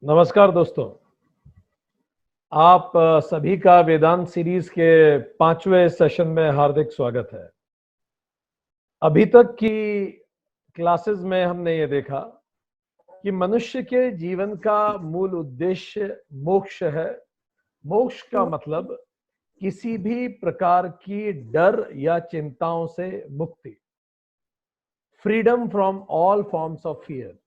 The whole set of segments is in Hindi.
नमस्कार दोस्तों। आप सभी का वेदांत सीरीज के 5वें सेशन में हार्दिक स्वागत है। अभी तक की क्लासेस में हमने ये देखा कि मनुष्य के जीवन का मूल उद्देश्य मोक्ष है। मोक्ष का मतलब किसी भी प्रकार की डर या चिंताओं से मुक्ति, freedom from all forms of fear.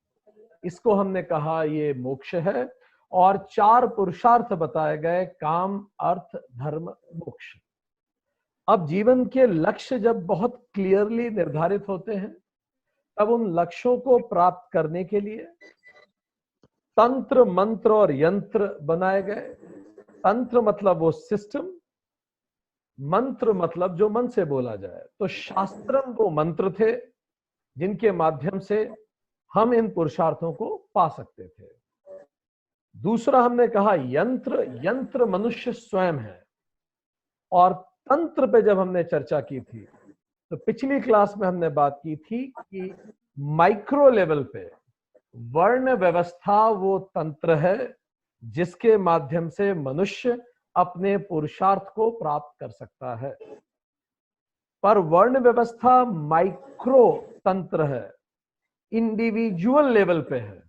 इसको हमने कहा ये मोक्ष है। और 4 पुरुषार्थ बताए गए, काम, अर्थ, धर्म, मोक्ष। अब जीवन के लक्ष्य जब बहुत क्लियरली निर्धारित होते हैं, तब उन लक्ष्यों को प्राप्त करने के लिए तंत्र, मंत्र और यंत्र बनाए गए। तंत्र मतलब वो सिस्टम, मंत्र मतलब जो मन से बोला जाए। तो शास्त्रम वो मंत्र थे जिनके माध्यम से हम इन पुरुषार्थों को पा सकते थे। दूसरा हमने कहा यंत्र। यंत्र मनुष्य स्वयं है। और तंत्र पे जब हमने चर्चा की थी, तो पिछली क्लास में हमने बात की थी कि माइक्रो लेवल पे वर्ण व्यवस्था वो तंत्र है जिसके माध्यम से मनुष्य अपने पुरुषार्थ को प्राप्त कर सकता है। पर वर्ण व्यवस्था माइक्रो तंत्र है, इंडिविजुअल लेवल पे है,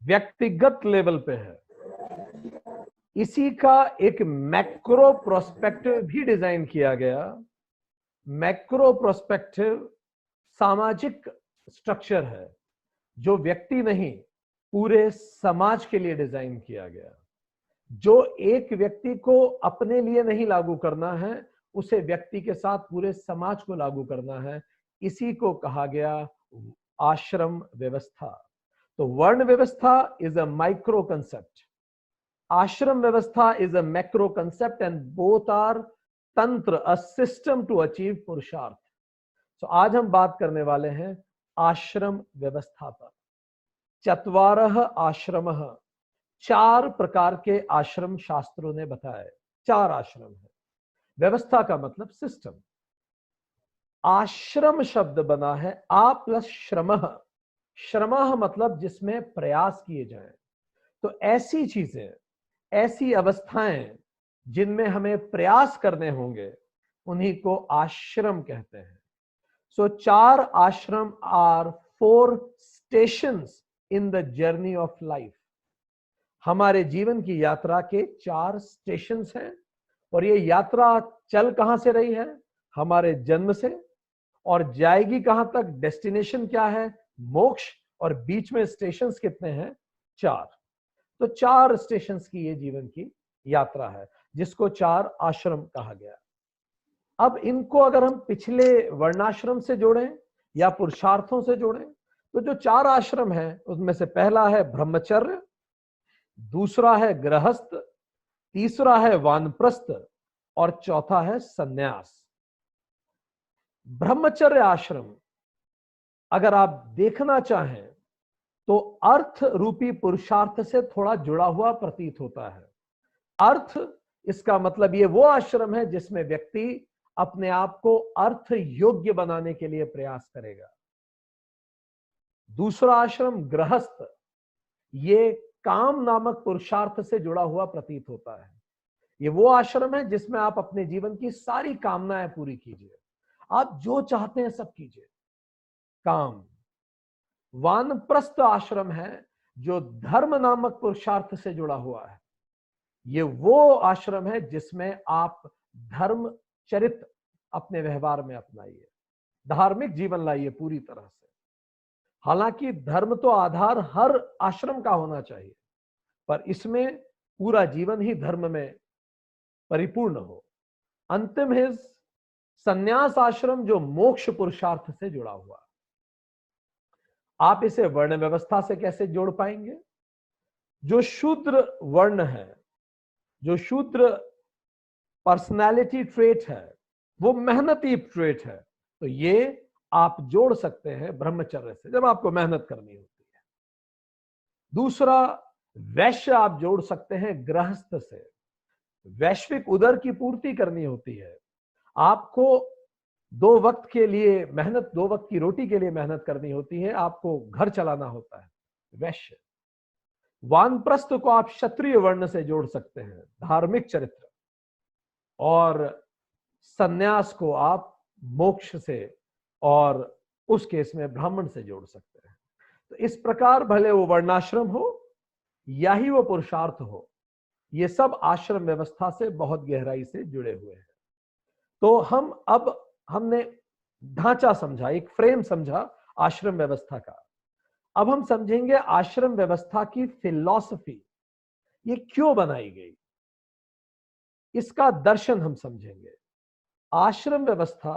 व्यक्तिगत लेवल पे है। इसी का एक मैक्रो प्रोस्पेक्टिव भी डिजाइन किया गया। मैक्रो प्रोस्पेक्टिव सामाजिक स्ट्रक्चर है जो व्यक्ति नहीं, पूरे समाज के लिए डिजाइन किया गया। जो एक व्यक्ति को अपने लिए नहीं लागू करना है, उसे व्यक्ति के साथ पूरे समाज को लागू करना है। इसी को कहा गया आश्रम व्यवस्था। तो वर्ण व्यवस्था is a micro concept, ashram व्यवस्था is a macro concept, and both are तंत्र, अ सिस्टम टू अचीव पुरुषार्थ। तो आज हम बात करने वाले हैं आश्रम व्यवस्था पर। चत्वारः आश्रमः, 4 प्रकार के आश्रम शास्त्रों ने बताए। 4 आश्रम है। व्यवस्था का मतलब सिस्टम। आश्रम शब्द बना है आ प्लस श्रमः। श्रमः मतलब जिसमें प्रयास किए जाएं। तो ऐसी चीजें, ऐसी अवस्थाएं जिनमें हमें प्रयास करने होंगे, उन्हीं को आश्रम कहते हैं। So 4 ashram are 4 stations in the journey of life. हमारे जीवन की यात्रा के 4 स्टेशंस हैं। और ये यात्रा चल कहां से रही है? हमारे जन्म से। और जाएगी कहां तक? डेस्टिनेशन क्या है? मोक्ष। और बीच में स्टेशंस कितने हैं? 4। तो 4 स्टेशंस की ये जीवन की यात्रा है, जिसको 4 आश्रम कहा गया। अब इनको अगर हम पिछले वर्णाश्रम से जोड़ें या पुरुषार्थों से जोड़ें, तो जो 4 आश्रम हैं उसमें से पहला है ब्रह्मचर्य, दूसरा है गृहस्थ, तीसरा है वानप्रस्थ और चौथा है सन्यास। ब्रह्मचर्य आश्रम अगर आप देखना चाहें तो अर्थ रूपी पुरुषार्थ से थोड़ा जुड़ा हुआ प्रतीत होता है। अर्थ, इसका मतलब ये वो आश्रम है जिसमें व्यक्ति अपने आप को अर्थ योग्य बनाने के लिए प्रयास करेगा। दूसरा आश्रम गृहस्थ, ये काम नामक पुरुषार्थ से जुड़ा हुआ प्रतीत होता है। ये वो आश्रम है जिसमें आप अपने जीवन की सारी कामनाएं पूरी कीजिए, आप जो चाहते हैं सब कीजिए, काम। वानप्रस्थ आश्रम है जो धर्म नामक पुरुषार्थ से जुड़ा हुआ है। ये वो आश्रम है जिसमें आप धर्म चरित्र अपने व्यवहार में अपनाइए, धार्मिक जीवन लाइए पूरी तरह से। हालांकि धर्म तो आधार हर आश्रम का होना चाहिए, पर इसमें पूरा जीवन ही धर्म में परिपूर्ण हो। अंतिम है सन्यास आश्रम जो मोक्ष पुरुषार्थ से जुड़ा हुआ। आप इसे वर्ण व्यवस्था से कैसे जोड़ पाएंगे? जो शूद्र वर्ण है, जो शूद्र पर्सनालिटी ट्रेट है, वो मेहनती ट्रेट है। तो ये आप जोड़ सकते हैं ब्रह्मचर्य से, जब आपको मेहनत करनी होती है। दूसरा, वैश्य आप जोड़ सकते हैं गृहस्थ से। वैश्विक उदर की पूर्ति करनी होती है, आपको 2 वक्त के लिए मेहनत, 2 वक्त की रोटी के लिए मेहनत करनी होती है, आपको घर चलाना होता है। वैश्य। वानप्रस्थ को आप क्षत्रिय वर्ण से जोड़ सकते हैं, धार्मिक चरित्र, और सन्यास को आप मोक्ष से और उस केस में ब्राह्मण से जोड़ सकते हैं। तो इस प्रकार भले वो वर्णाश्रम हो या ही वो पुरुषार्थ हो, ये सब आश्रम व्यवस्था से बहुत गहराई से जुड़े हुए हैं। तो हमने ढांचा समझा, एक फ्रेम समझा आश्रम व्यवस्था का। अब हम समझेंगे आश्रम व्यवस्था की फिलॉसफी, ये क्यों बनाई गई, इसका दर्शन हम समझेंगे। आश्रम व्यवस्था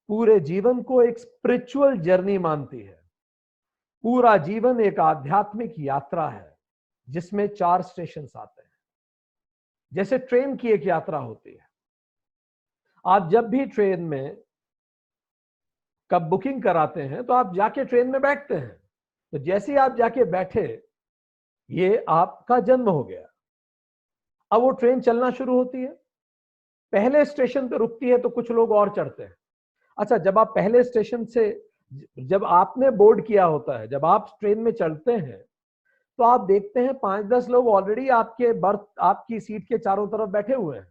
पूरे जीवन को एक स्पिरिचुअल जर्नी मानती है। पूरा जीवन एक आध्यात्मिक यात्रा है जिसमें 4 स्टेशन आते हैं। जैसे ट्रेन की एक यात्रा होती है, आप जब भी ट्रेन में कब बुकिंग कराते हैं तो आप जाके ट्रेन में बैठते हैं, तो जैसे ही आप जाके बैठे, ये आपका जन्म हो गया। अब वो ट्रेन चलना शुरू होती है, पहले स्टेशन पे रुकती है तो कुछ लोग और चढ़ते हैं। अच्छा, जब आप पहले स्टेशन से, जब आपने बोर्ड किया होता है, जब आप ट्रेन में चढ़ते हैं, तो आप देखते हैं 5-10 लोग ऑलरेडी आपके बर्थ, आपकी सीट के चारों तरफ बैठे हुए हैं।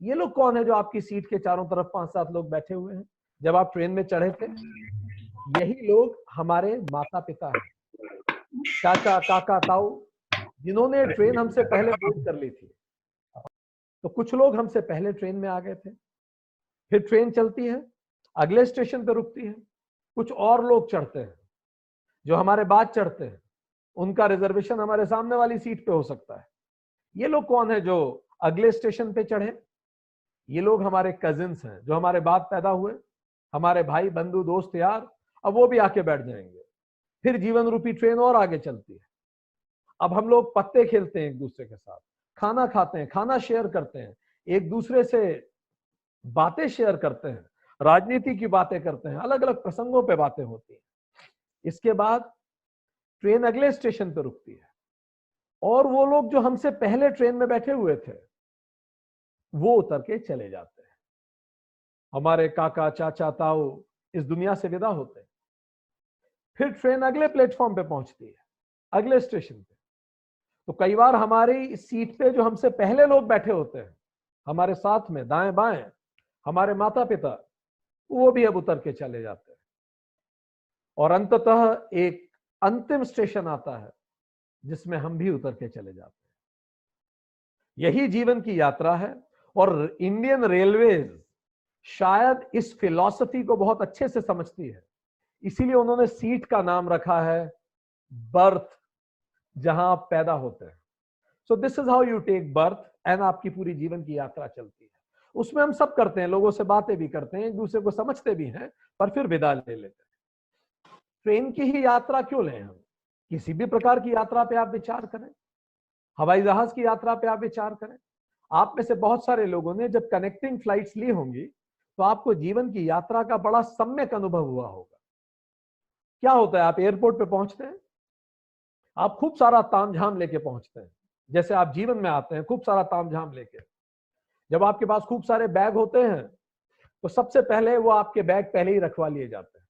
ये लोग कौन है जो आपकी सीट के चारों तरफ 5-7 लोग बैठे हुए हैं जब आप ट्रेन में चढ़े थे? यही लोग हमारे माता पिता हैं, चाचा, काका, ताऊ, जिन्होंने ट्रेन हमसे पहले बोर्ड कर ली थी। तो कुछ लोग हमसे पहले ट्रेन में आ गए थे, फिर ट्रेन चलती है, अगले स्टेशन पर रुकती है, कुछ और लोग चढ़ते हैं जो हमारे बाद चढ़ते हैं, उनका रिजर्वेशन हमारे सामने वाली सीट पे हो सकता है। ये लोग कौन है जो अगले स्टेशन पे चढ़े? ये लोग हमारे कजिन्स हैं जो हमारे बाद पैदा हुए, हमारे भाई, बंधु, दोस्त, यार। अब वो भी आके बैठ जाएंगे, फिर जीवन रूपी ट्रेन और आगे चलती है। अब हम लोग पत्ते खेलते हैं एक दूसरे के साथ, खाना खाते हैं, खाना शेयर करते हैं, एक दूसरे से बातें शेयर करते हैं, राजनीति की बातें करते हैं, अलग अलग प्रसंगों पे बातें होती हैं। इसके बाद ट्रेन अगले स्टेशन पे रुकती है, और वो लोग जो हमसे पहले ट्रेन में बैठे हुए थे वो उतर के चले जाते हैं। हमारे काका, चाचा, ताऊ इस दुनिया से विदा होते हैं। फिर ट्रेन अगले प्लेटफॉर्म पे पहुंचती है, अगले स्टेशन पे। तो कई बार हमारी सीट पे जो हमसे पहले लोग बैठे होते हैं, हमारे साथ में दाएं बाएं हमारे माता पिता, वो भी अब उतर के चले जाते हैं। और अंततः एक अंतिम स्टेशन आता है जिसमें हम भी उतर के चले जाते हैं। यही जीवन की यात्रा है, और इंडियन रेलवेज शायद इस फिलॉसफी को बहुत अच्छे से समझती है, इसीलिए उन्होंने सीट का नाम रखा है बर्थ, जहां आप पैदा होते हैं। So this is how you take birth, and आपकी पूरी जीवन की यात्रा चलती है। उसमें हम सब करते हैं, लोगों से बातें भी करते हैं, एक दूसरे को समझते भी हैं, पर फिर विदा ले लेते हैं। ट्रेन की ही यात्रा क्यों लें हम? किसी भी प्रकार की यात्रा पे आप विचार करें, हवाई जहाज की यात्रा पे आप विचार करें। आप में से बहुत सारे लोगों ने जब कनेक्टिंग फ्लाइट्स ली होंगी तो आपको जीवन की यात्रा का बड़ा सम्यक अनुभव हुआ होगा। क्या होता है, आप एयरपोर्ट पे पहुंचते हैं, आप खूब सारा तामझाम लेके पहुंचते हैं। जैसे आप जीवन में आते हैं खूब सारा तामझाम लेके, जब आपके पास खूब सारे बैग होते हैं तो सबसे पहले वो आपके बैग पहले ही रखवा लिए जाते हैं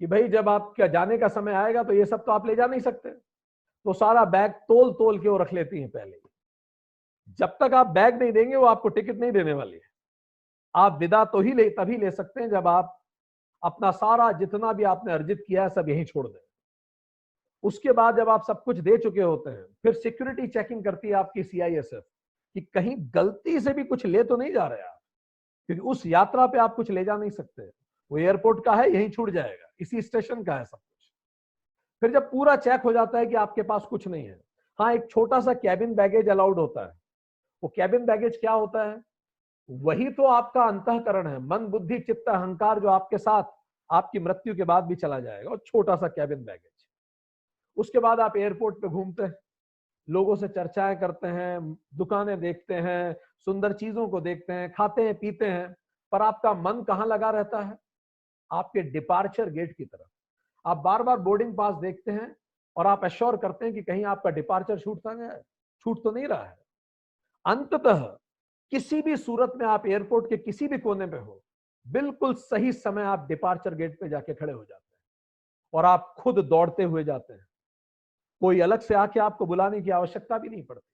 कि भाई जब आपका जाने का समय आएगा तो ये सब तो आप ले जा नहीं सकते, तो सारा बैग तोल तोल के वो रख लेती हैं पहले। जब तक आप बैग नहीं देंगे वो आपको टिकट नहीं देने वाली है। आप विदा तो ही तभी ले सकते हैं जब आप अपना सारा जितना भी आपने अर्जित किया है सब यहीं छोड़ दें। उसके बाद जब आप सब कुछ दे चुके होते हैं, फिर सिक्योरिटी चेकिंग करती है आपकी CISF कि कहीं गलती से भी कुछ ले तो नहीं जा रहे आप, क्योंकि उस यात्रा पे आप कुछ ले जा नहीं सकते, वो एयरपोर्ट का है, यहीं छूट जाएगा, इसी स्टेशन का है सब कुछ। फिर जब पूरा चेक हो जाता है कि आपके पास कुछ नहीं है, हाँ एक छोटा सा कैबिन बैगेज अलाउड होता है। वो कैबिन बैगेज क्या होता है? वही तो आपका अंतःकरण है, मन, बुद्धि, चित्त, अहंकार, जो आपके साथ आपकी मृत्यु के बाद भी चला जाएगा, और छोटा सा कैबिन बैगेज। उसके बाद आप एयरपोर्ट पे घूमते हैं, लोगों से चर्चाएं करते हैं, दुकानें देखते हैं, सुंदर चीजों को देखते हैं, खाते हैं, पीते हैं, पर आपका मन कहाँ लगा रहता है? आपके डिपार्चर गेट की तरफ। आप बार बार बोर्डिंग पास देखते हैं और आप एश्योर करते हैं कि कहीं आपका डिपार्चर छूट तो नहीं रहा है। अंततः किसी भी सूरत में आप एयरपोर्ट के किसी भी कोने पे हो, बिल्कुल सही समय आप डिपार्चर गेट पे जाके खड़े हो जाते हैं और आप खुद दौड़ते हुए जाते हैं। कोई अलग से आके आपको बुलाने की आवश्यकता भी नहीं पड़ती।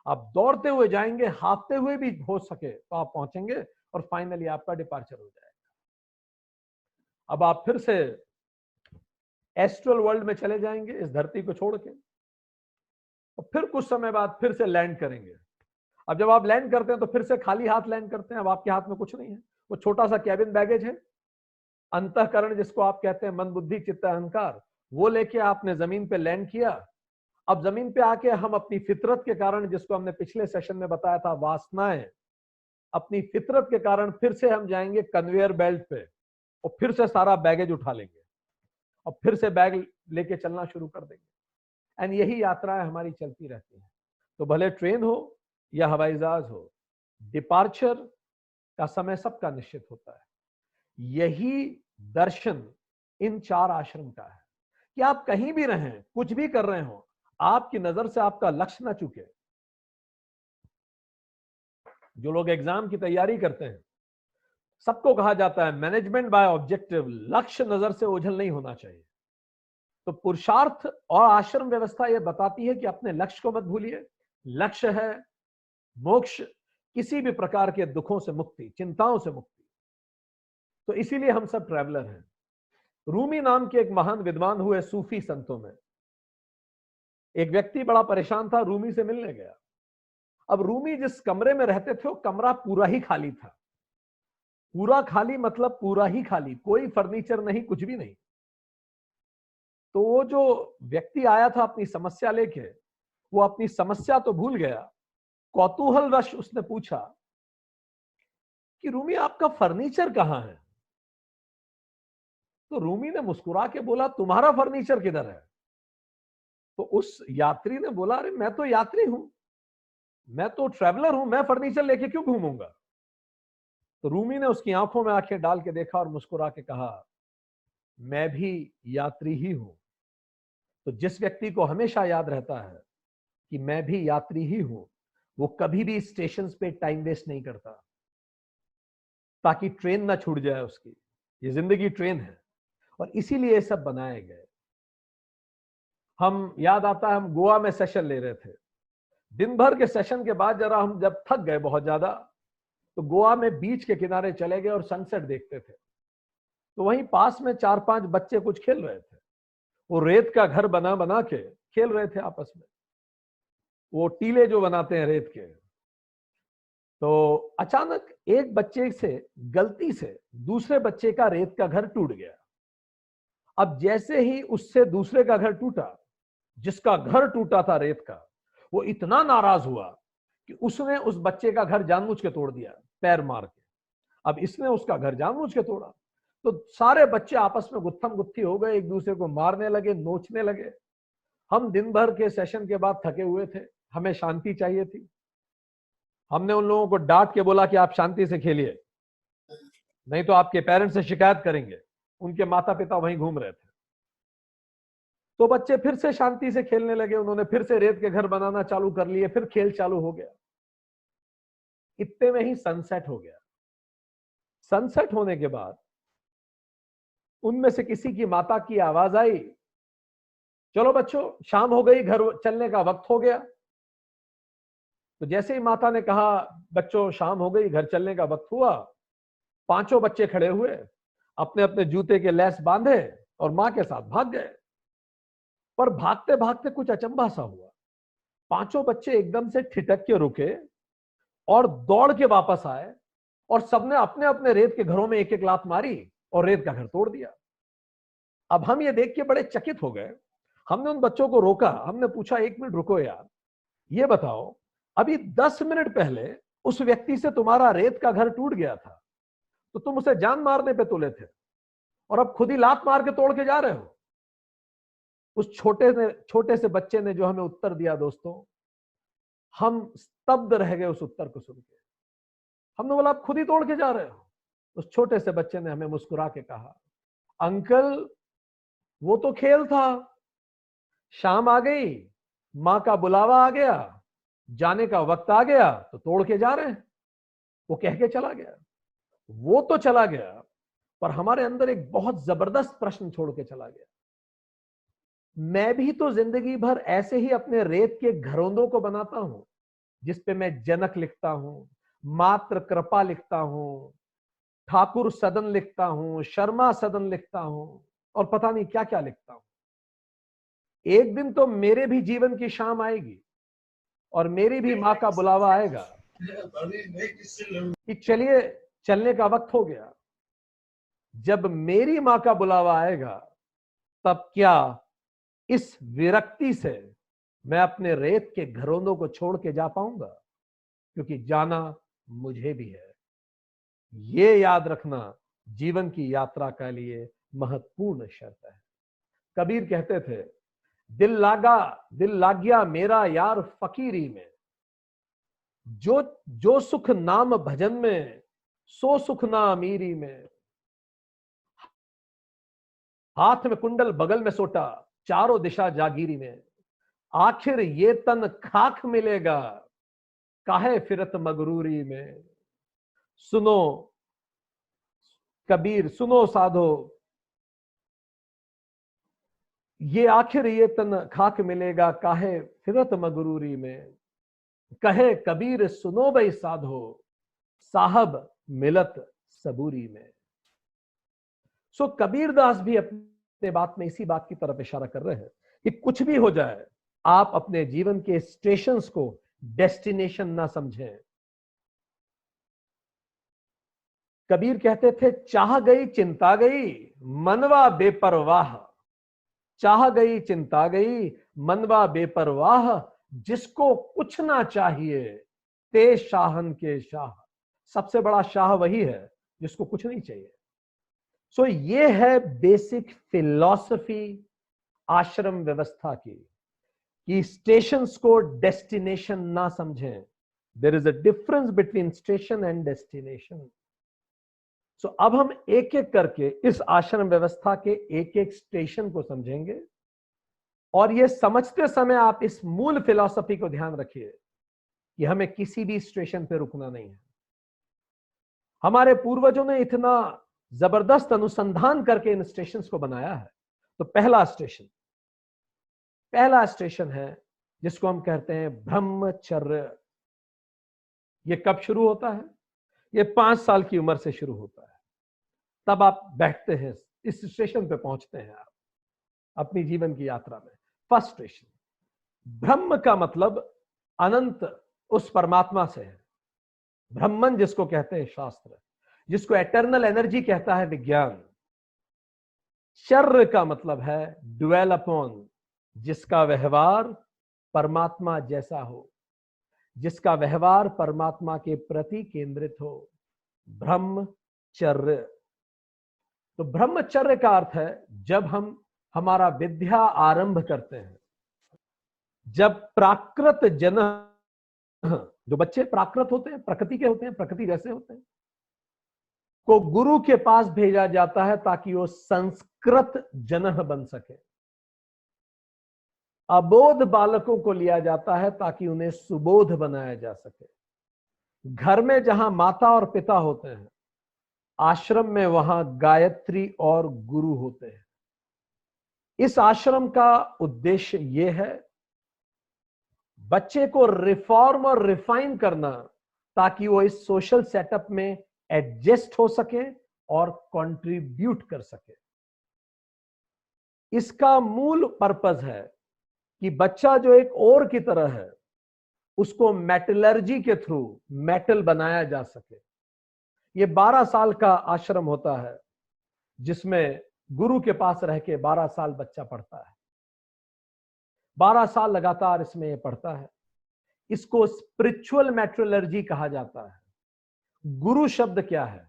आप दौड़ते हुए जाएंगे, हाँफते हुए भी हो सके तो आप पहुंचेंगे और फाइनली आपका डिपार्चर हो जाएगा। अब आप फिर से एस्ट्रल वर्ल्ड में चले जाएंगे इस धरती को छोड़ के, और फिर कुछ समय बाद फिर से लैंड करेंगे। अब जब आप लैंड करते हैं तो फिर से खाली हाथ लैंड करते हैं। अब आपके हाथ में कुछ नहीं है, वो छोटा सा कैबिन बैगेज है, अंतःकरण जिसको आप कहते हैं, मन बुद्धि चित्त अहंकार, वो लेके आपने जमीन पे लैंड किया। अब जमीन पे आके हम अपनी फितरत के कारण, जिसको हमने पिछले सेशन में बताया था, वासनाएं, अपनी फितरत के कारण फिर से हम जाएंगे कन्वेयर बेल्ट पे और फिर से सारा बैगेज उठा लेंगे और फिर से बैग लेके चलना शुरू कर देंगे। एंड यही यात्राएं हमारी चलती रहती हैं। तो भले ट्रेन हो या हवाई जहाज हो, डिपार्चर का समय सबका निश्चित होता है। यही दर्शन इन 4 आश्रम का है कि आप कहीं भी रहें, कुछ भी कर रहे हो, आपकी नजर से आपका लक्ष्य ना चुके। जो लोग एग्जाम की तैयारी करते हैं, सबको कहा जाता है मैनेजमेंट बाय ऑब्जेक्टिव, लक्ष्य नजर से ओझल नहीं होना चाहिए। तो पुरुषार्थ और आश्रम व्यवस्था यह बताती है कि अपने लक्ष्य को मत भूलिए। लक्ष्य है मोक्ष, किसी भी प्रकार के दुखों से मुक्ति, चिंताओं से मुक्ति। तो इसीलिए हम सब ट्रैवलर हैं। रूमी नाम के एक महान विद्वान हुए सूफी संतों में। एक व्यक्ति बड़ा परेशान था, रूमी से मिलने गया। अब रूमी जिस कमरे में रहते थे वो कमरा पूरा ही खाली था। पूरा खाली मतलब पूरा ही खाली, कोई फर्नीचर नहीं, कुछ भी नहीं। तो वो जो व्यक्ति आया था अपनी समस्या लेके, वो अपनी समस्या तो भूल गया। कौतूहल वश उसने पूछा कि रूमी आपका फर्नीचर कहां है? तो रूमी ने मुस्कुरा के बोला, तुम्हारा फर्नीचर किधर है? तो उस यात्री ने बोला, अरे मैं तो यात्री हूं, मैं तो ट्रैवलर हूं, मैं फर्नीचर लेके क्यों घूमूंगा? तो रूमी ने उसकी आंखों में आंखें डाल के देखा और मुस्कुरा के कहा, मैं भी यात्री ही हूं। तो जिस व्यक्ति को हमेशा याद रहता है कि मैं भी यात्री ही हूं, वो कभी भी स्टेशन पे टाइम वेस्ट नहीं करता ताकि ट्रेन ना छूट जाए उसकी। ये जिंदगी ट्रेन है और इसीलिए ये सब बनाए गए। हम, याद आता है, हम गोवा में सेशन ले रहे थे। दिन भर के सेशन के बाद जरा हम जब थक गए बहुत ज्यादा, तो गोवा में बीच के किनारे चले गए और सनसेट देखते थे। तो वहीं पास में 4-5 बच्चे कुछ खेल रहे थे। वो रेत का घर बना बना के खेल रहे थे आपस में, वो टीले जो बनाते हैं रेत के। तो अचानक एक बच्चे से गलती से दूसरे बच्चे का रेत का घर टूट गया। अब जैसे ही उससे दूसरे का घर टूटा, जिसका घर टूटा था रेत का, वो इतना नाराज हुआ कि उसने उस बच्चे का घर जानबूझ के तोड़ दिया, पैर मार के। अब इसने उसका घर जानबूझ के तोड़ा। तो सारे बच्चे आपस में गुत्थम गुत्थी हो गए, एक दूसरे को मारने लगे, नोचने लगे। हम दिन भर के सेशन के बाद थके हुए थे, हमें शांति चाहिए थी। हमने उन लोगों को डांट के बोला कि आप शांति से खेलिए, नहीं तो आपके पेरेंट्स से शिकायत करेंगे। उनके माता पिता वहीं घूम रहे थे। तो बच्चे फिर से शांति से खेलने लगे, उन्होंने फिर से रेत के घर बनाना चालू कर लिए, फिर खेल चालू हो गया। इतने में ही सनसेट हो गया। सनसेट होने के बाद उनमें से किसी की माता की आवाज आई, चलो बच्चों शाम हो गई, घर चलने का वक्त हो गया। तो जैसे ही माता ने कहा बच्चों शाम हो गई, घर चलने का वक्त हुआ, पांचों बच्चे खड़े हुए, अपने अपने जूते के लेस बांधे और मां के साथ भाग गए। पर भागते भागते कुछ अचंभा सा हुआ। पांचों बच्चे एकदम से ठिठक के रुके और दौड़ के वापस आए और सबने अपने अपने रेत के घरों में एक एक लात मारी और रेत का घर तोड़ दिया। अब हम ये देख के बड़े चकित हो गए। हमने उन बच्चों को रोका, हमने पूछा, एक मिनट रुको यार, ये बताओ अभी 10 मिनट पहले उस व्यक्ति से तुम्हारा रेत का घर टूट गया था, तो तुम उसे जान मारने पे तुले थे और अब खुद ही लात मार के तोड़ के जा रहे हो। उस छोटे से बच्चे ने जो हमें उत्तर दिया, दोस्तों, हम स्तब्ध रह गए उस उत्तर को सुन के। हमने बोला आप खुद ही तोड़ के जा रहे हो? उस छोटे से बच्चे ने हमें मुस्कुरा के कहा, अंकल वो तो खेल था, शाम आ गई, मां का बुलावा आ गया, जाने का वक्त आ गया तो तोड़ के जा रहे हैं। वो कह के चला गया। वो तो चला गया, पर हमारे अंदर एक बहुत जबरदस्त प्रश्न छोड़ के चला गया। मैं भी तो जिंदगी भर ऐसे ही अपने रेत के घरौंदों को बनाता हूं, जिसपे मैं जनक लिखता हूं, मात्र कृपा लिखता हूं, ठाकुर सदन लिखता हूं, शर्मा सदन लिखता हूं, और पता नहीं क्या क्या लिखता हूं। एक दिन तो मेरे भी जीवन की शाम आएगी और मेरी भी मां का बुलावा आएगा कि चलिए, चलने का वक्त हो गया। जब मेरी मां का बुलावा आएगा, तब क्या इस विरक्ति से मैं अपने रेत के घरौंदों को छोड़ के जा पाऊंगा? क्योंकि जाना मुझे भी है। ये याद रखना जीवन की यात्रा के लिए महत्वपूर्ण शर्त है। कबीर कहते थे, दिल लाग गया मेरा यार फकीरी में, जो जो सुख नाम भजन में, सो सुख ना अमीरी में। हाथ में कुंडल बगल में सोटा, चारों दिशा जागीरी में। आखिर ये तन खाक मिलेगा, काहे फिरत मगरूरी में। सुनो कबीर, सुनो साधो, ये आखिर ये तन खाक मिलेगा, काहे फिरत मगरूरी में। कहे कबीर सुनो भाई साधो, साहब मिलत सबूरी में। सो कबीरदास भी अपने बात में इसी बात की तरफ इशारा कर रहे हैं कि कुछ भी हो जाए, आप अपने जीवन के स्टेशंस को डेस्टिनेशन ना समझें। कबीर कहते थे, चाह गई चिंता गई, मनवा बेपरवाह। चाह गई चिंता गई, मनवा बेपरवाह। जिसको कुछ ना चाहिए, ते शाहन के शाह। सबसे बड़ा शाह वही है जिसको कुछ नहीं चाहिए। सो ये है बेसिक फिलॉसफी आश्रम व्यवस्था की, कि स्टेशंस को डेस्टिनेशन ना समझें। There is a difference between station and destination. So अब हम एक एक करके इस आश्रम व्यवस्था के एक एक स्टेशन को समझेंगे, और ये समझते समय आप इस मूल फिलॉसफी को ध्यान रखिए कि हमें किसी भी स्टेशन पे रुकना नहीं है। हमारे पूर्वजों ने इतना जबरदस्त अनुसंधान करके इन स्टेशंस को बनाया है। तो पहला स्टेशन है जिसको हम कहते हैं ब्रह्मचर्य। ये कब शुरू होता है? ये 5 साल की उम्र से शुरू होता है। तब आप बैठते हैं, इस स्टेशन पे पहुंचते हैं आप अपनी जीवन की यात्रा में। फर्स्ट स्टेशन, ब्रह्म का मतलब अनंत, उस परमात्मा से है। ब्रह्मन जिसको कहते हैं शास्त्र, जिसको एटर्नल एनर्जी कहता है विज्ञान। चर्य का मतलब है ड्वेल अपॉन, जिसका व्यवहार परमात्मा जैसा हो, जिसका व्यवहार परमात्मा के प्रति केंद्रित हो। ब्रह्मचर्य। तो ब्रह्मचर्य का अर्थ है जब हम हमारा विद्या आरंभ करते हैं, जब प्राकृत जन, जो बच्चे प्राकृत होते हैं, प्रकृति के होते हैं, प्रकृति जैसे होते हैं, को गुरु के पास भेजा जाता है ताकि वो संस्कृत जनः बन सके। अबोध बालकों को लिया जाता है ताकि उन्हें सुबोध बनाया जा सके। घर में जहां माता और पिता होते हैं, आश्रम में वहां गायत्री और गुरु होते हैं। इस आश्रम का उद्देश्य यह है बच्चे को रिफॉर्म और रिफाइन करना, ताकि वो इस सोशल सेटअप में एडजस्ट हो सके और कंट्रीब्यूट कर सके। इसका मूल पर्पस है कि बच्चा जो एक और की तरह है, उसको मेटलर्जी के थ्रू मेटल बनाया जा सके। ये 12 साल का आश्रम होता है, जिसमें गुरु के पास रह के 12 साल बच्चा पढ़ता है। 12 साल लगातार इसमें ये पढ़ता है। इसको स्पिरिचुअल मेट्रोलर्जी कहा जाता है। गुरु शब्द क्या है?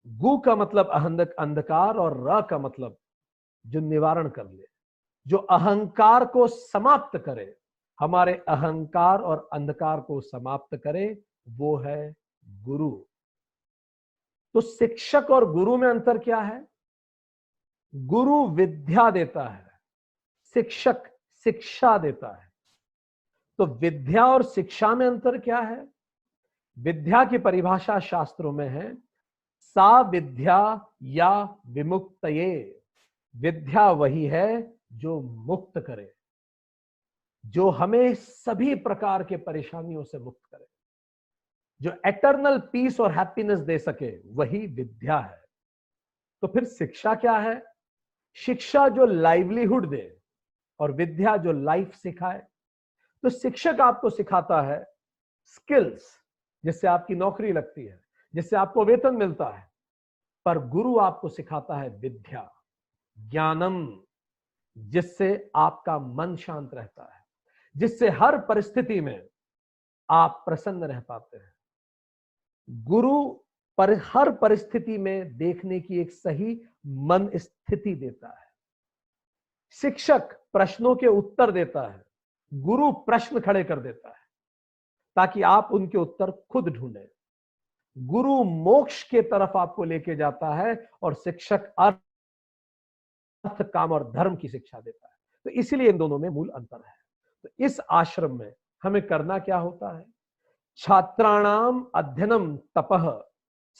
गु का मतलब अंधकार, और र का मतलब जो निवारण कर ले, जो अहंकार को समाप्त करे, हमारे अहंकार और अंधकार को समाप्त करे, वो है गुरु। तो शिक्षक और गुरु में अंतर क्या है? गुरु विद्या देता है, शिक्षक शिक्षा देता है। तो विद्या और शिक्षा में अंतर क्या है? विद्या की परिभाषा शास्त्रों में है सा विद्या या विमुक्तये। विद्या वही है जो मुक्त करे, जो हमें सभी प्रकार के परेशानियों से मुक्त करे, जो एटर्नल पीस और हैप्पीनेस दे सके, वही विद्या है। तो फिर शिक्षा क्या है? शिक्षा जो लाइवलीहुड दे और विद्या जो लाइफ सिखाए। तो शिक्षक आपको सिखाता है स्किल्स, जिससे आपकी नौकरी लगती है, जिससे आपको वेतन मिलता है। पर गुरु आपको सिखाता है विद्या, ज्ञानम, जिससे आपका मन शांत रहता है, जिससे हर परिस्थिति में आप प्रसन्न रह पाते हैं। गुरु पर हर परिस्थिति में देखने की एक सही मन स्थिति देता है। शिक्षक प्रश्नों के उत्तर देता है, गुरु प्रश्न खड़े कर देता है ताकि आप उनके उत्तर खुद ढूंढें। गुरु मोक्ष के तरफ आपको लेके जाता है और शिक्षक अर्थ, काम और धर्म की शिक्षा देता है। तो इसलिए इन दोनों में मूल अंतर है। तो इस आश्रम में हमें करना क्या होता है? छात्राणाम अध्ययनम तपः।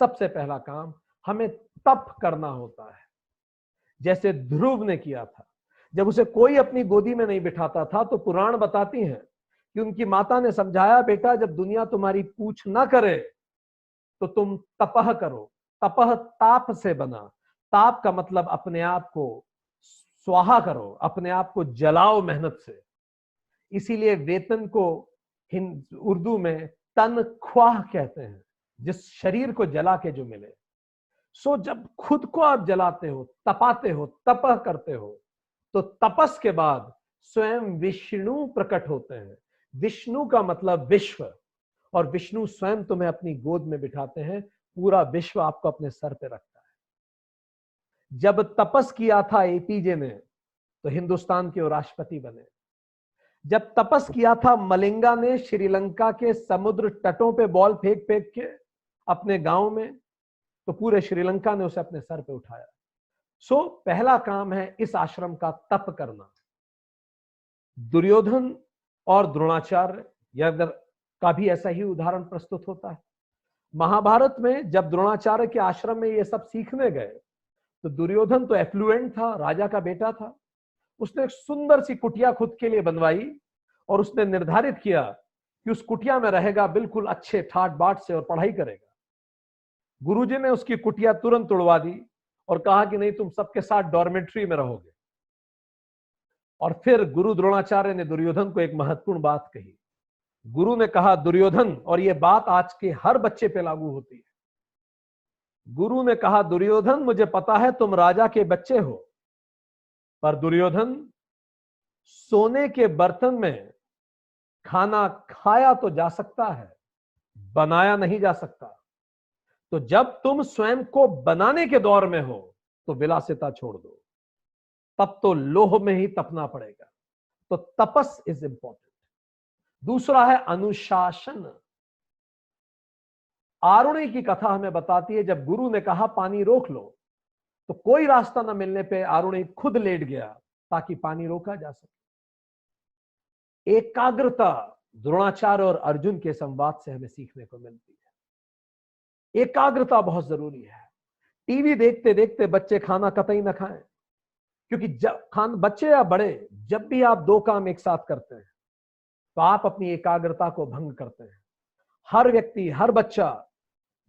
सबसे पहला काम हमें तप करना होता है, जैसे ध्रुव ने किया था। जब उसे कोई अपनी गोदी में नहीं बिठाता था तो पुराण बताती हैं कि उनकी माता ने समझाया, बेटा जब दुनिया तुम्हारी पूछ ना करे तो तुम तपह करो। तपह ताप से बना। ताप का मतलब अपने आप को स्वाहा करो, अपने आप को जलाओ मेहनत से। इसीलिए वेतन को उर्दू में तनख्वाह कहते हैं, जिस शरीर को जला के जो मिले। सो जब खुद को आप जलाते हो, तपाते हो, तपह करते हो, तो तपस के बाद स्वयं विष्णु प्रकट होते हैं। विष्णु का मतलब विश्व, और विष्णु स्वयं तुम्हें अपनी गोद में बिठाते हैं। पूरा विश्व आपको अपने सर पे रखता है। जब तपस किया था एपीजे ने तो हिंदुस्तान के राष्ट्रपति बने। जब तपस किया था मलिंगा ने श्रीलंका के समुद्र तटों पे बॉल फेंक फेंक के अपने गांव में, तो पूरे श्रीलंका ने उसे अपने सर पे उठाया। सो पहला काम है इस आश्रम का तप करना। दुर्योधन और द्रोणाचार्य का भी ऐसा ही उदाहरण प्रस्तुत होता है। महाभारत में जब द्रोणाचार्य के आश्रम में ये सब सीखने गए तो दुर्योधन तो एफ्लुएंट था, राजा का बेटा था। उसने एक सुंदर सी कुटिया खुद के लिए बनवाई और उसने निर्धारित किया कि उस कुटिया में रहेगा बिल्कुल अच्छे ठाट बाट से और पढ़ाई करेगा। गुरुजी ने उसकी कुटिया तुरंत उड़वा दी और कहा कि नहीं, तुम सबके साथ डॉर्मेट्री में रहोगे। और फिर गुरु द्रोणाचार्य ने दुर्योधन को एक महत्वपूर्ण बात कही। गुरु ने कहा, दुर्योधन, और यह बात आज के हर बच्चे पे लागू होती है। गुरु ने कहा, दुर्योधन, मुझे पता है तुम राजा के बच्चे हो, पर दुर्योधन, सोने के बर्तन में खाना खाया तो जा सकता है, बनाया नहीं जा सकता। तो जब तुम स्वयं को बनाने के दौर में हो तो विलासिता छोड़ दो, तब तो लोह में ही तपना पड़ेगा। तो तपस इज इंपॉर्टेंट। दूसरा है अनुशासन। आरुणि की कथा हमें बताती है, जब गुरु ने कहा पानी रोक लो तो कोई रास्ता न मिलने पे आरुणि खुद लेट गया ताकि पानी रोका जा सके। एकाग्रता द्रोणाचार्य और अर्जुन के संवाद से हमें सीखने को मिलती है। एकाग्रता बहुत जरूरी है। टीवी देखते देखते बच्चे खाना कतई न खाएं, क्योंकि बच्चे या बड़े, जब भी आप दो काम एक साथ करते हैं तो आप अपनी एकाग्रता को भंग करते हैं। हर व्यक्ति, हर बच्चा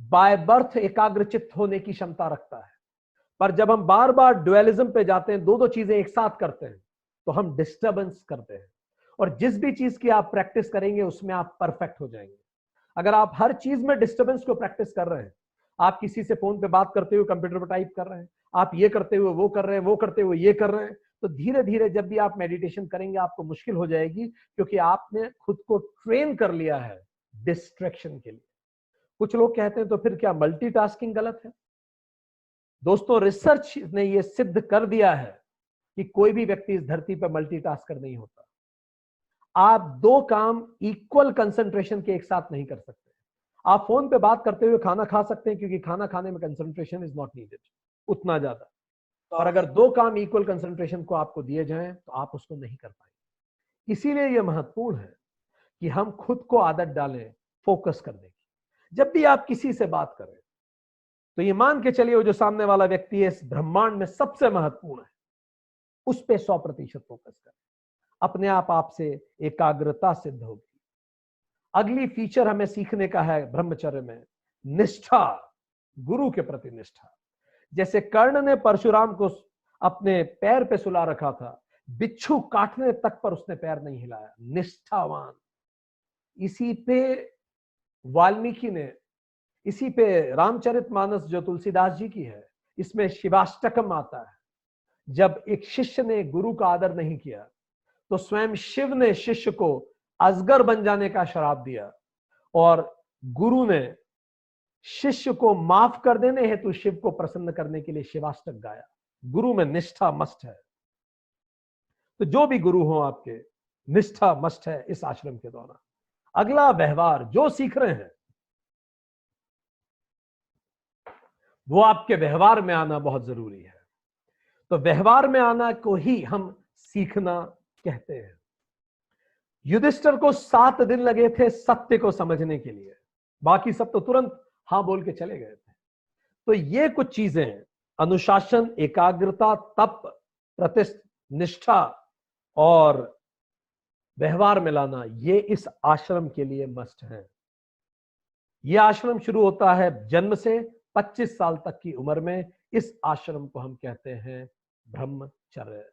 बाय बर्थ एकाग्रचित्त होने की क्षमता रखता है, पर जब हम बार बार ड्युअलिज्म पे जाते हैं, दो दो चीजें एक साथ करते हैं, तो हम डिस्टर्बेंस करते हैं। और जिस भी चीज की आप प्रैक्टिस करेंगे उसमें आप परफेक्ट हो जाएंगे। अगर आप हर चीज में डिस्टर्बेंस को प्रैक्टिस कर रहे हैं, आप किसी से फोन पे बात करते हुए कंप्यूटर पर टाइप कर रहे हैं, आप ये करते हुए वो कर रहे हैं, वो करते हुए ये कर रहे हैं, तो धीरे धीरे जब भी आप मेडिटेशन करेंगे आपको मुश्किल हो जाएगी, क्योंकि आपने खुद को ट्रेन कर लिया है डिस्ट्रैक्शन के लिए। कुछ लोग कहते हैं तो फिर क्या मल्टीटास्किंग गलत है? दोस्तों, रिसर्च ने यह सिद्ध कर दिया है कि कोई भी व्यक्ति इस धरती पर मल्टीटास्कर नहीं होता। आप दो काम इक्वल कंसंट्रेशन के एक साथ नहीं कर सकते। आप फोन पे बात करते हुए खाना खा सकते हैं, क्योंकि खाना खाने में कंसंट्रेशन इज नॉट नीडेड उतना ज्यादा। और अगर दो काम इक्वल कंसंट्रेशन को आपको दिए जाएं तो आप उसको नहीं कर पाएंगे। इसीलिए यह महत्वपूर्ण है कि हम खुद को आदत डालें फोकस करने की। जब भी आप किसी से बात करें तो ये मान के चलिए वो जो सामने वाला व्यक्ति है इस ब्रह्मांड में सबसे महत्वपूर्ण है। उस पे 100% फोकस करें, अपने आप से एकाग्रता सिद्ध होगी। अगली फीचर हमें सीखने का है ब्रह्मचर्य में, निष्ठा, गुरु के प्रति निष्ठा। जैसे कर्ण ने परशुराम को अपने पैर पे सुला रखा था, बिच्छू काटने तक पर उसने पैर नहीं हिलाया, निष्ठावान। इसी पे वाल्मीकि ने, इसी पे रामचरितमानस जो तुलसीदास जी की है, इसमें शिवाष्टकम आता है। जब एक शिष्य ने गुरु का आदर नहीं किया तो स्वयं शिव ने शिष्य को अजगर बन जाने का श्राप दिया, और गुरु ने शिष्य को माफ कर देने हेतु शिव को प्रसन्न करने के लिए शिवाष्टक गाया। गुरु में निष्ठा मस्ट है। तो जो भी गुरु हो आपके, निष्ठा मस्ट है इस आश्रम के दौरान। अगला व्यवहार, जो सीख रहे हैं वो आपके व्यवहार में आना बहुत जरूरी है। तो व्यवहार में आना को ही हम सीखना कहते हैं। युधिष्ठिर को 7 दिन लगे थे सत्य को समझने के लिए, बाकी सब तो तुरंत हां बोल के चले गए थे। तो ये कुछ चीजें हैं, अनुशासन, एकाग्रता, तप, प्रतिष्ठ, निष्ठा और व्यवहार में लाना, ये इस आश्रम के लिए मस्ट है। यह आश्रम शुरू होता है जन्म से 25 साल तक की उम्र में। इस आश्रम को हम कहते हैं ब्रह्मचर्य।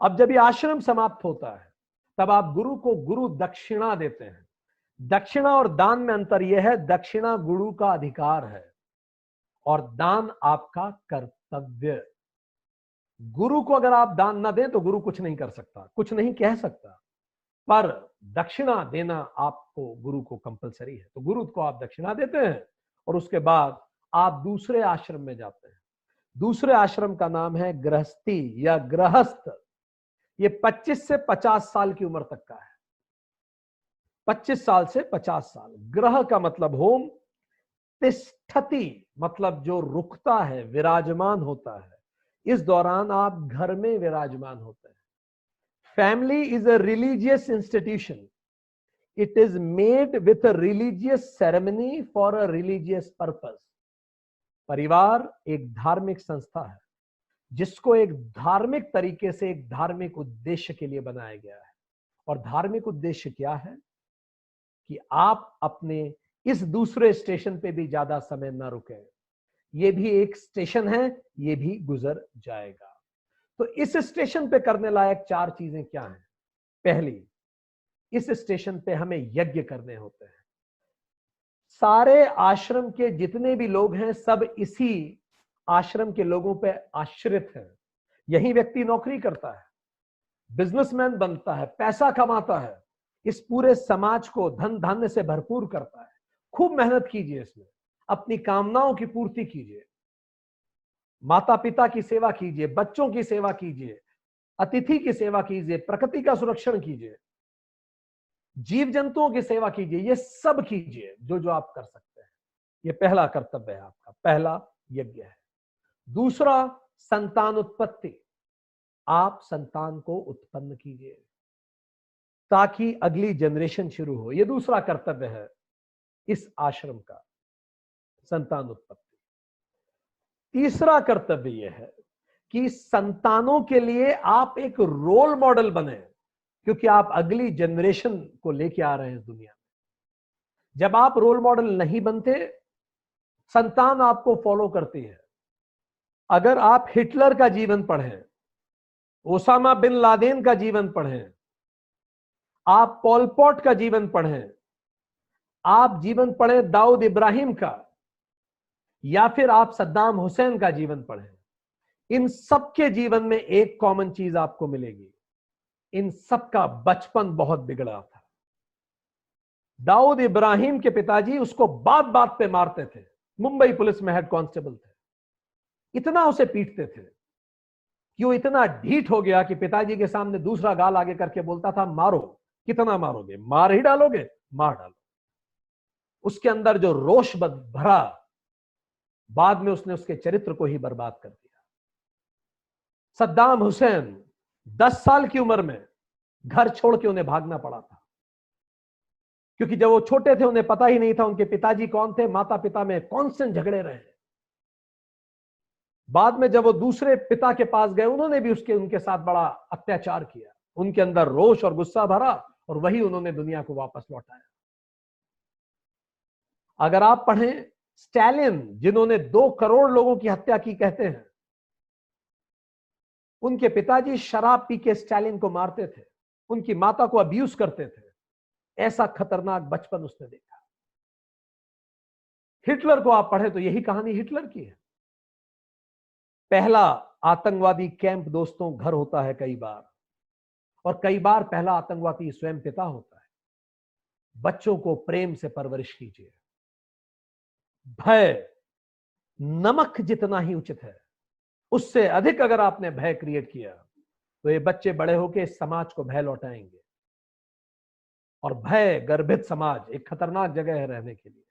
अब जब यह आश्रम समाप्त होता है तब आप गुरु को गुरु दक्षिणा देते हैं। दक्षिणा और दान में अंतर यह है, दक्षिणा गुरु का अधिकार है और दान आपका कर्तव्य। गुरु को अगर आप दान ना दें तो गुरु कुछ नहीं कर सकता, कुछ नहीं कह सकता, पर दक्षिणा देना आपको, गुरु को कंपलसरी है। तो गुरु को आप दक्षिणा देते हैं और उसके बाद आप दूसरे आश्रम में जाते हैं। दूसरे आश्रम का नाम है गृहस्थी या गृहस्थ। ये 25 से 50 साल की उम्र तक का है। 25 साल से 50 साल। ग्रह का मतलब होम, तिष्ठति मतलब जो रुकता है, विराजमान होता है। इस दौरान आप घर में विराजमान होते हैं। Family is a religious institution. It is made with a religious ceremony for a religious purpose. परिवार एक धार्मिक संस्था है जिसको एक धार्मिक तरीके से, एक धार्मिक उद्देश्य के लिए बनाया गया है। और धार्मिक उद्देश्य क्या है कि आप अपने इस दूसरे स्टेशन पे भी ज्यादा समय ना रुके। ये भी एक स्टेशन है, ये भी गुजर जाएगा। तो इस स्टेशन पे करने लायक 4 चीजें क्या हैं? पहली, इस स्टेशन पे हमें यज्ञ करने होते हैं। सारे आश्रम के जितने भी लोग हैं सब इसी आश्रम के लोगों पे आश्रित हैं। यही व्यक्ति नौकरी करता है, बिजनेसमैन बनता है, पैसा कमाता है, इस पूरे समाज को धन धान्य से भरपूर करता है। खूब मेहनत कीजिए, इसमें अपनी कामनाओं की पूर्ति कीजिए, माता पिता की सेवा कीजिए, बच्चों की सेवा कीजिए, अतिथि की सेवा कीजिए, प्रकृति का संरक्षण कीजिए, जीव जंतुओं की सेवा कीजिए। ये सब कीजिए जो जो आप कर सकते हैं। ये पहला कर्तव्य है आपका, पहला यज्ञ है। दूसरा, संतान उत्पत्ति। आप संतान को उत्पन्न कीजिए ताकि अगली जनरेशन शुरू हो। यह दूसरा कर्तव्य है इस आश्रम का, संतान उत्पत्ति। तीसरा कर्तव्य यह है कि संतानों के लिए आप एक रोल मॉडल बने, क्योंकि आप अगली जनरेशन को लेके आ रहे हैं इस दुनिया में। जब आप रोल मॉडल नहीं बनते, संतान आपको फॉलो करती है। अगर आप हिटलर का जीवन पढ़ें, ओसामा बिन लादेन का जीवन पढ़ें, आप पॉल पॉट का जीवन पढ़ें, आप जीवन पढ़ें दाऊद इब्राहिम का, या फिर आप सद्दाम हुसैन का जीवन पढ़ें, इन सबके जीवन में एक कॉमन चीज आपको मिलेगी, इन सबका बचपन बहुत बिगड़ा था। दाऊद इब्राहिम के पिताजी उसको बात बात पे मारते थे, मुंबई पुलिस में हेड कांस्टेबल थे, इतना उसे पीटते थे कि वो इतना ढीठ हो गया कि पिताजी के सामने दूसरा गाल आगे करके बोलता था, मारो, कितना मारोगे, मार ही डालोगे, मार डालो। उसके अंदर जो रोष भरा, बाद में उसने उसके चरित्र को ही बर्बाद कर दिया। सद्दाम हुसैन 10 साल की उम्र में घर छोड़ के उन्हें भागना पड़ा था, क्योंकि जब वो छोटे थे उन्हें पता ही नहीं था उनके पिताजी कौन थे, माता पिता में कांस्टेंट झगड़े रहे। बाद में जब वो दूसरे पिता के पास गए, उन्होंने भी उनके साथ बड़ा अत्याचार किया। उनके अंदर रोष और गुस्सा भरा और वही उन्होंने दुनिया को वापस लौटाया। अगर आप पढ़ें, स्टालिन जिन्होंने 2 करोड़ लोगों की हत्या की कहते हैं, उनके पिताजी शराब पी के स्टालिन को मारते थे, उनकी माता को अब्यूज करते थे। ऐसा खतरनाक बचपन उसने देखा। हिटलर को आप पढ़े तो यही कहानी हिटलर की है। पहला आतंकवादी कैंप दोस्तों घर होता है कई बार, और कई बार पहला आतंकवादी स्वयं पिता होता है। बच्चों को प्रेम से परवरिश कीजिए। भय नमक जितना ही उचित है, उससे अधिक अगर आपने भय क्रिएट किया तो ये बच्चे बड़े होकर इस समाज को भय लौटाएंगे। और भय गर्भित समाज एक खतरनाक जगह है रहने के लिए।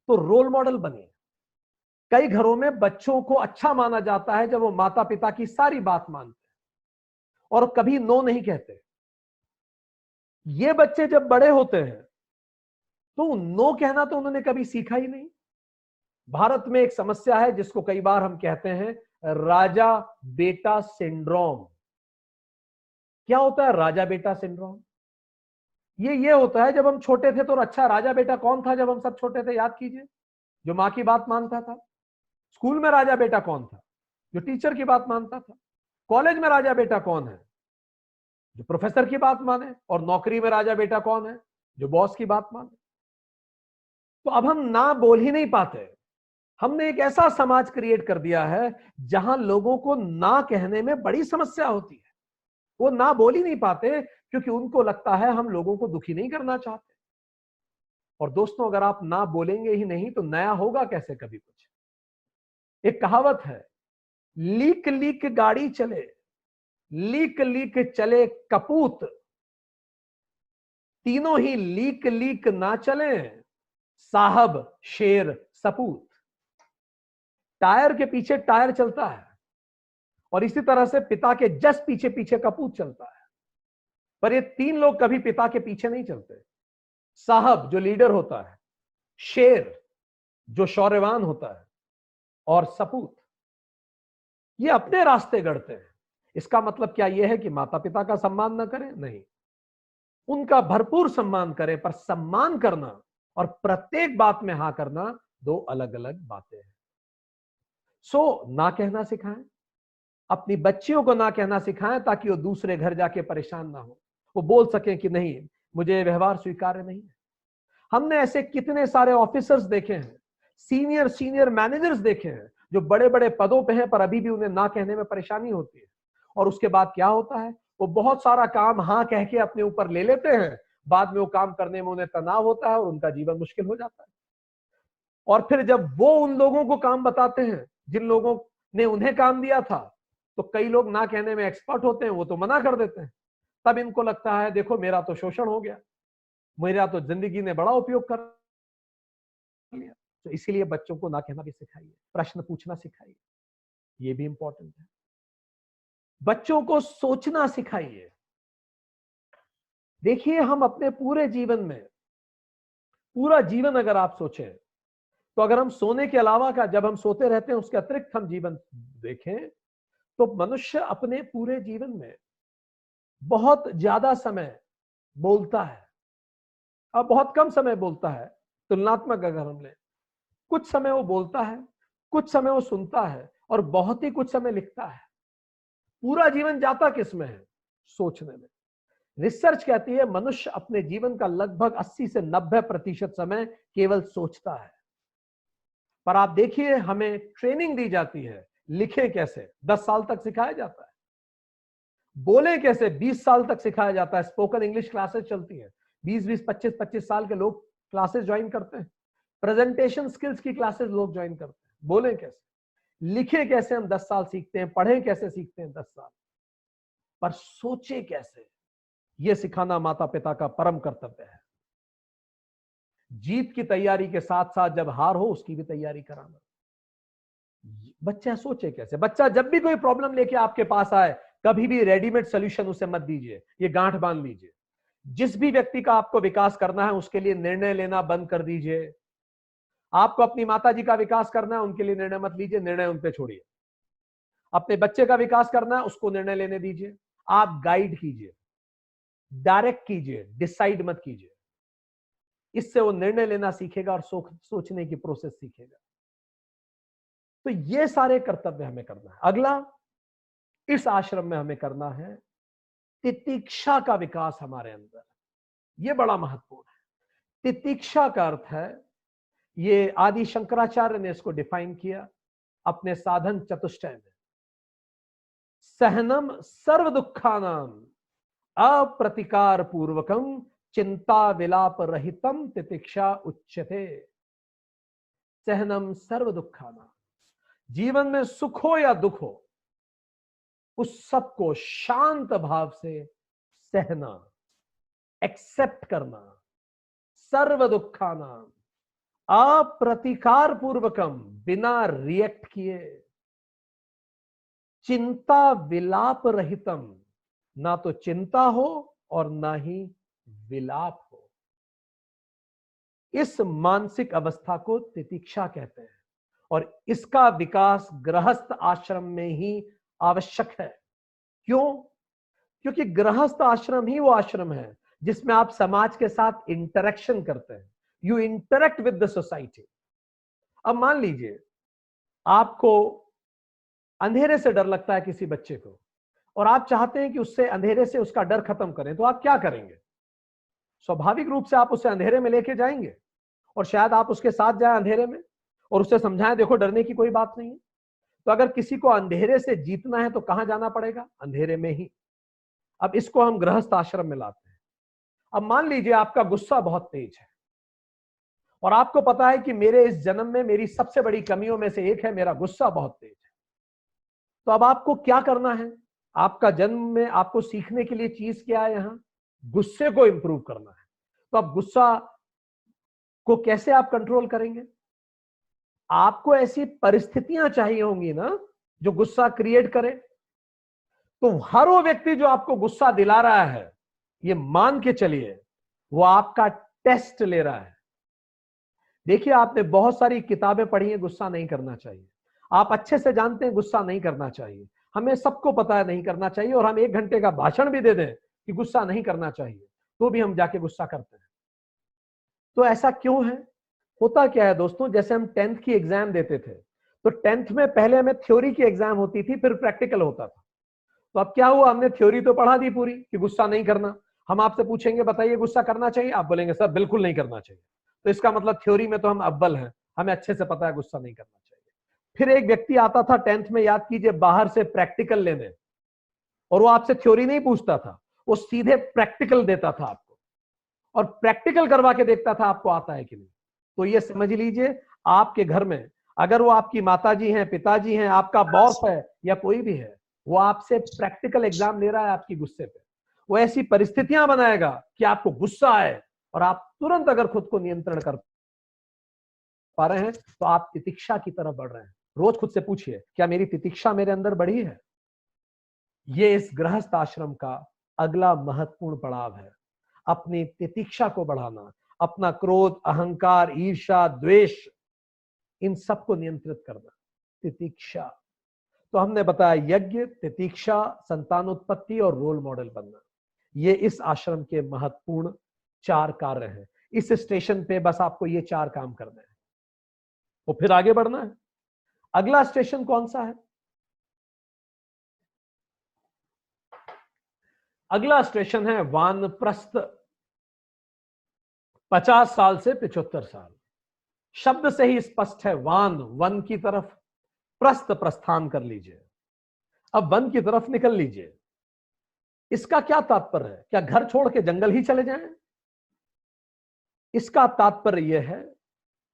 तो रोल मॉडल बनिए। कई घरों में बच्चों को अच्छा माना जाता है जब वो माता पिता की सारी बात मानते हैं और कभी नो नहीं कहते। ये बच्चे जब बड़े होते हैं तो नो कहना तो उन्होंने कभी सीखा ही नहीं। भारत में एक समस्या है जिसको कई बार हम कहते हैं राजा बेटा सिंड्रोम। क्या होता है राजा बेटा सिंड्रोम? ये होता है जब हम छोटे थे तो अच्छा, राजा बेटा कौन था जब हम सब छोटे थे? याद कीजिए। जो मां की बात मानता था। स्कूल में राजा बेटा कौन था? जो टीचर की बात मानता था। कॉलेज में राजा बेटा कौन है? जो प्रोफेसर की बात माने। और नौकरी में राजा बेटा कौन है? जो बॉस की बात माने। तो अब हम ना बोल ही नहीं पाते। हमने एक ऐसा समाज क्रिएट कर दिया है जहां लोगों को ना कहने में बड़ी समस्या होती है। वो ना बोल ही नहीं पाते क्योंकि उनको लगता है हम लोगों को दुखी नहीं करना चाहते। और दोस्तों, अगर आप ना बोलेंगे ही नहीं तो नया होगा कैसे कभी कुछ? एक कहावत है, लीक लीक गाड़ी चले, लीक लीक चले कपूत, तीनों ही लीक लीक ना चले, साहब शेर सपूत। टायर के पीछे टायर चलता है और इसी तरह से पिता के जस्ट पीछे पीछे कपूत चलता है। पर ये 3 लोग कभी पिता के पीछे नहीं चलते। साहब जो लीडर होता है, शेर जो शौर्यवान होता है, और सपूत ये अपने रास्ते गढ़ते हैं। इसका मतलब क्या यह है कि माता पिता का सम्मान न करें? नहीं, उनका भरपूर सम्मान करें। पर सम्मान करना और प्रत्येक बात में हां करना 2 अलग अलग बातें हैं। ना कहना सिखाएं। अपनी बच्चियों को ना कहना सिखाएं ताकि वो दूसरे घर जाके परेशान ना हो। वो बोल सकें कि नहीं, मुझे व्यवहार स्वीकार्य नहीं है। हमने ऐसे कितने सारे ऑफिसर्स देखे हैं, सीनियर मैनेजर्स देखे हैं जो बड़े बड़े पदों पे हैं पर अभी भी उन्हें ना कहने में परेशानी होती है। और उसके बाद क्या होता है, वो बहुत सारा काम हाँ कह के अपने ऊपर ले लेते हैं। बाद में वो काम करने में उन्हें तनाव होता है और उनका जीवन मुश्किल हो जाता है। और फिर जब वो उन लोगों को काम बताते हैं जिन लोगों ने उन्हें काम दिया था, तो कई लोग ना कहने में एक्सपर्ट होते हैं, वो तो मना कर देते हैं। तब इनको लगता है देखो मेरा तो शोषण हो गया, मेरा तो जिंदगी ने बड़ा उपयोग कर लिया। तो इसीलिए बच्चों को ना कहना भी सिखाइए, प्रश्न पूछना सिखाइए, ये भी इंपॉर्टेंट है। बच्चों को सोचना सिखाइए। देखिए, हम अपने पूरे जीवन में, पूरा जीवन अगर आप सोचें तो अगर हम सोने के अलावा का, जब हम सोते रहते हैं उसके अतिरिक्त हम जीवन देखें तो मनुष्य अपने पूरे जीवन में बहुत ज्यादा समय बोलता है। अब बहुत कम समय बोलता है तुलनात्मक अगर हम लें। कुछ समय वो बोलता है, कुछ समय वो सुनता है और बहुत ही कुछ समय लिखता है। पूरा जीवन जाता किसमें है? सोचने में। रिसर्च कहती है मनुष्य अपने जीवन का लगभग 80 से 90% समय केवल सोचता है। पर आप देखिए, हमें ट्रेनिंग दी जाती है, लिखें कैसे 10 साल तक सिखाया जाता है, बोले कैसे 20 साल तक सिखाया जाता है। स्पोकन इंग्लिश क्लासेस चलती हैं, 20-20, 25-25 साल के लोग क्लासेस ज्वाइन करते हैं। प्रेजेंटेशन स्किल्स की क्लासेस लोग ज्वाइन करते हैं। बोले कैसे, लिखे कैसे हम 10 साल सीखते हैं, पढ़े कैसे सीखते हैं 10 साल। पर सोचे कैसे, यह सिखाना माता पिता का परम कर्तव्य है। जीत की तैयारी के साथ साथ जब हार हो उसकी भी तैयारी कराना। बच्चा सोचे कैसे। बच्चा जब भी कोई प्रॉब्लम लेके आपके पास आए, कभी भी रेडीमेड सॉल्यूशन उसे मत दीजिए, ये गांठ बांध लीजिए। जिस भी व्यक्ति का आपको विकास करना है उसके लिए निर्णय लेना बंद कर दीजिए। आपको अपनी माता जी का विकास करना है, उनके लिए निर्णय मत लीजिए, निर्णय उन पे छोड़िए। अपने बच्चे का विकास करना है, उसको निर्णय लेने दीजिए, आप गाइड कीजिए, डायरेक्ट कीजिए, डिसाइड मत कीजिए। इससे वो निर्णय लेना सीखेगा और सोचने की प्रोसेस सीखेगा। तो ये सारे कर्तव्य हमें करना है। अगला, इस आश्रम में हमें करना है तितिक्षा का विकास हमारे अंदर। ये बड़ा महत्वपूर्ण है। तितिक्षा का अर्थ है, ये आदि शंकराचार्य ने इसको डिफाइन किया अपने साधन चतुष्टय में, सहनम सर्व दुखानाम अप्रतिकार पूर्वकम चिंता विलाप रहितम तितिक्षा उच्यते। सहनम सर्व दुखानाम, जीवन में सुख हो या दुख हो, उस सब को शांत भाव से सहना, एक्सेप्ट करना। सर्व दुखानाम अप्रतिकार पूर्वकम, बिना रिएक्ट किए। चिंता विलाप रहितम, ना तो चिंता हो और ना ही विलाप हो। इस मानसिक अवस्था को तितिक्षा कहते हैं और इसका विकास गृहस्थ आश्रम में ही आवश्यक है। क्यों? क्योंकि गृहस्थ आश्रम ही वो आश्रम है जिसमें आप समाज के साथ इंटरेक्शन करते हैं। You interact with the society. अब मान लीजिए आपको अंधेरे से डर लगता है किसी बच्चे को, और आप चाहते हैं कि उससे अंधेरे से उसका डर खत्म करें, तो आप क्या करेंगे? स्वाभाविक रूप से आप उसे अंधेरे में लेके जाएंगे और शायद आप उसके साथ जाए अंधेरे में और उसे समझाएं, देखो डरने की कोई बात नहीं है। तो अगर किसी को अंधेरे से जीतना है तो कहां जाना पड़ेगा? अंधेरे में ही। अब इसको हम गृहस्थ आश्रम में लाते हैं। अब मान लीजिए आपका गुस्सा बहुत तेज है और आपको पता है कि मेरे इस जन्म में मेरी सबसे बड़ी कमियों में से एक है, मेरा गुस्सा बहुत तेज है। तो अब आपको क्या करना है? आपका जन्म में आपको सीखने के लिए चीज क्या है? यहां गुस्से को इंप्रूव करना है। तो अब गुस्सा को कैसे आप कंट्रोल करेंगे? आपको ऐसी परिस्थितियां चाहिए होंगी ना जो गुस्सा क्रिएट करे। तो हर वो व्यक्ति जो आपको गुस्सा दिला रहा है, ये मान के चलिए वो आपका टेस्ट ले रहा है। देखिए, आपने बहुत सारी किताबें पढ़ी हैं, गुस्सा नहीं करना चाहिए। आप अच्छे से जानते हैं गुस्सा नहीं करना चाहिए, हमें सबको पता है नहीं करना चाहिए, और हम 1 घंटे का भाषण भी दे दें कि गुस्सा नहीं करना चाहिए, तो भी हम जाके गुस्सा करते हैं। तो ऐसा क्यों है? होता क्या है दोस्तों, जैसे हम 10th की एग्जाम देते थे, तो 10th में पहले हमें थ्योरी की एग्जाम होती थी, फिर प्रैक्टिकल होता था। तो अब क्या हुआ, हमने थ्योरी तो पढ़ा दी पूरी कि गुस्सा नहीं करना। हम आपसे पूछेंगे बताइए गुस्सा करना चाहिए, आप बोलेंगे सर बिल्कुल नहीं करना चाहिए। तो इसका मतलब थ्योरी में तो हम अव्वल हैं, हमें अच्छे से पता है गुस्सा नहीं करना चाहिए। फिर एक व्यक्ति आता था 10th में, याद कीजिए, बाहर से प्रैक्टिकल लेने, और वो आपसे थ्योरी नहीं पूछता था, वो सीधे प्रैक्टिकल देता था आपको, और प्रैक्टिकल करवा के देखता था आपको आता है कि नहीं। तो ये समझ लीजिए, आपके घर में अगर वो आपकी माताजी हैं, पिताजी हैं, आपका बॉस है या कोई भी है, वो आपसे प्रैक्टिकल एग्जाम ले रहा है आपकी गुस्से पे। वो ऐसी परिस्थितियां बनाएगा कि आपको गुस्सा आए और आप तुरंत अगर खुद को नियंत्रण कर पा रहे हैं तो आप तितिक्षा की तरफ बढ़ रहे हैं। रोज खुद से पूछिए, क्या मेरी तितिक्षा मेरे अंदर बढ़ी है? ये इस गृहस्थ आश्रम का अगला महत्वपूर्ण पड़ाव है, अपनी तितिक्षा को बढ़ाना, अपना क्रोध, अहंकार, ईर्ष्या, द्वेष, इन सबको नियंत्रित करना। तितिक्षा, तो हमने बताया यज्ञ, तितिक्षा, संतानोत्पत्ति और रोल मॉडल बनना। ये इस आश्रम के महत्वपूर्ण 4 कार्य हैं। इस स्टेशन पे बस आपको ये 4 काम करने हैं और फिर आगे बढ़ना है। अगला स्टेशन कौन सा है? अगला स्टेशन है वानप्रस्थ। 50 साल से 75 साल। शब्द से ही स्पष्ट है, वान वन की तरफ, प्रस्थ प्रस्थान कर लीजिए, अब वन की तरफ निकल लीजिए। इसका क्या तात्पर्य है? क्या घर छोड़ के जंगल ही चले जाएं? इसका तात्पर्य यह है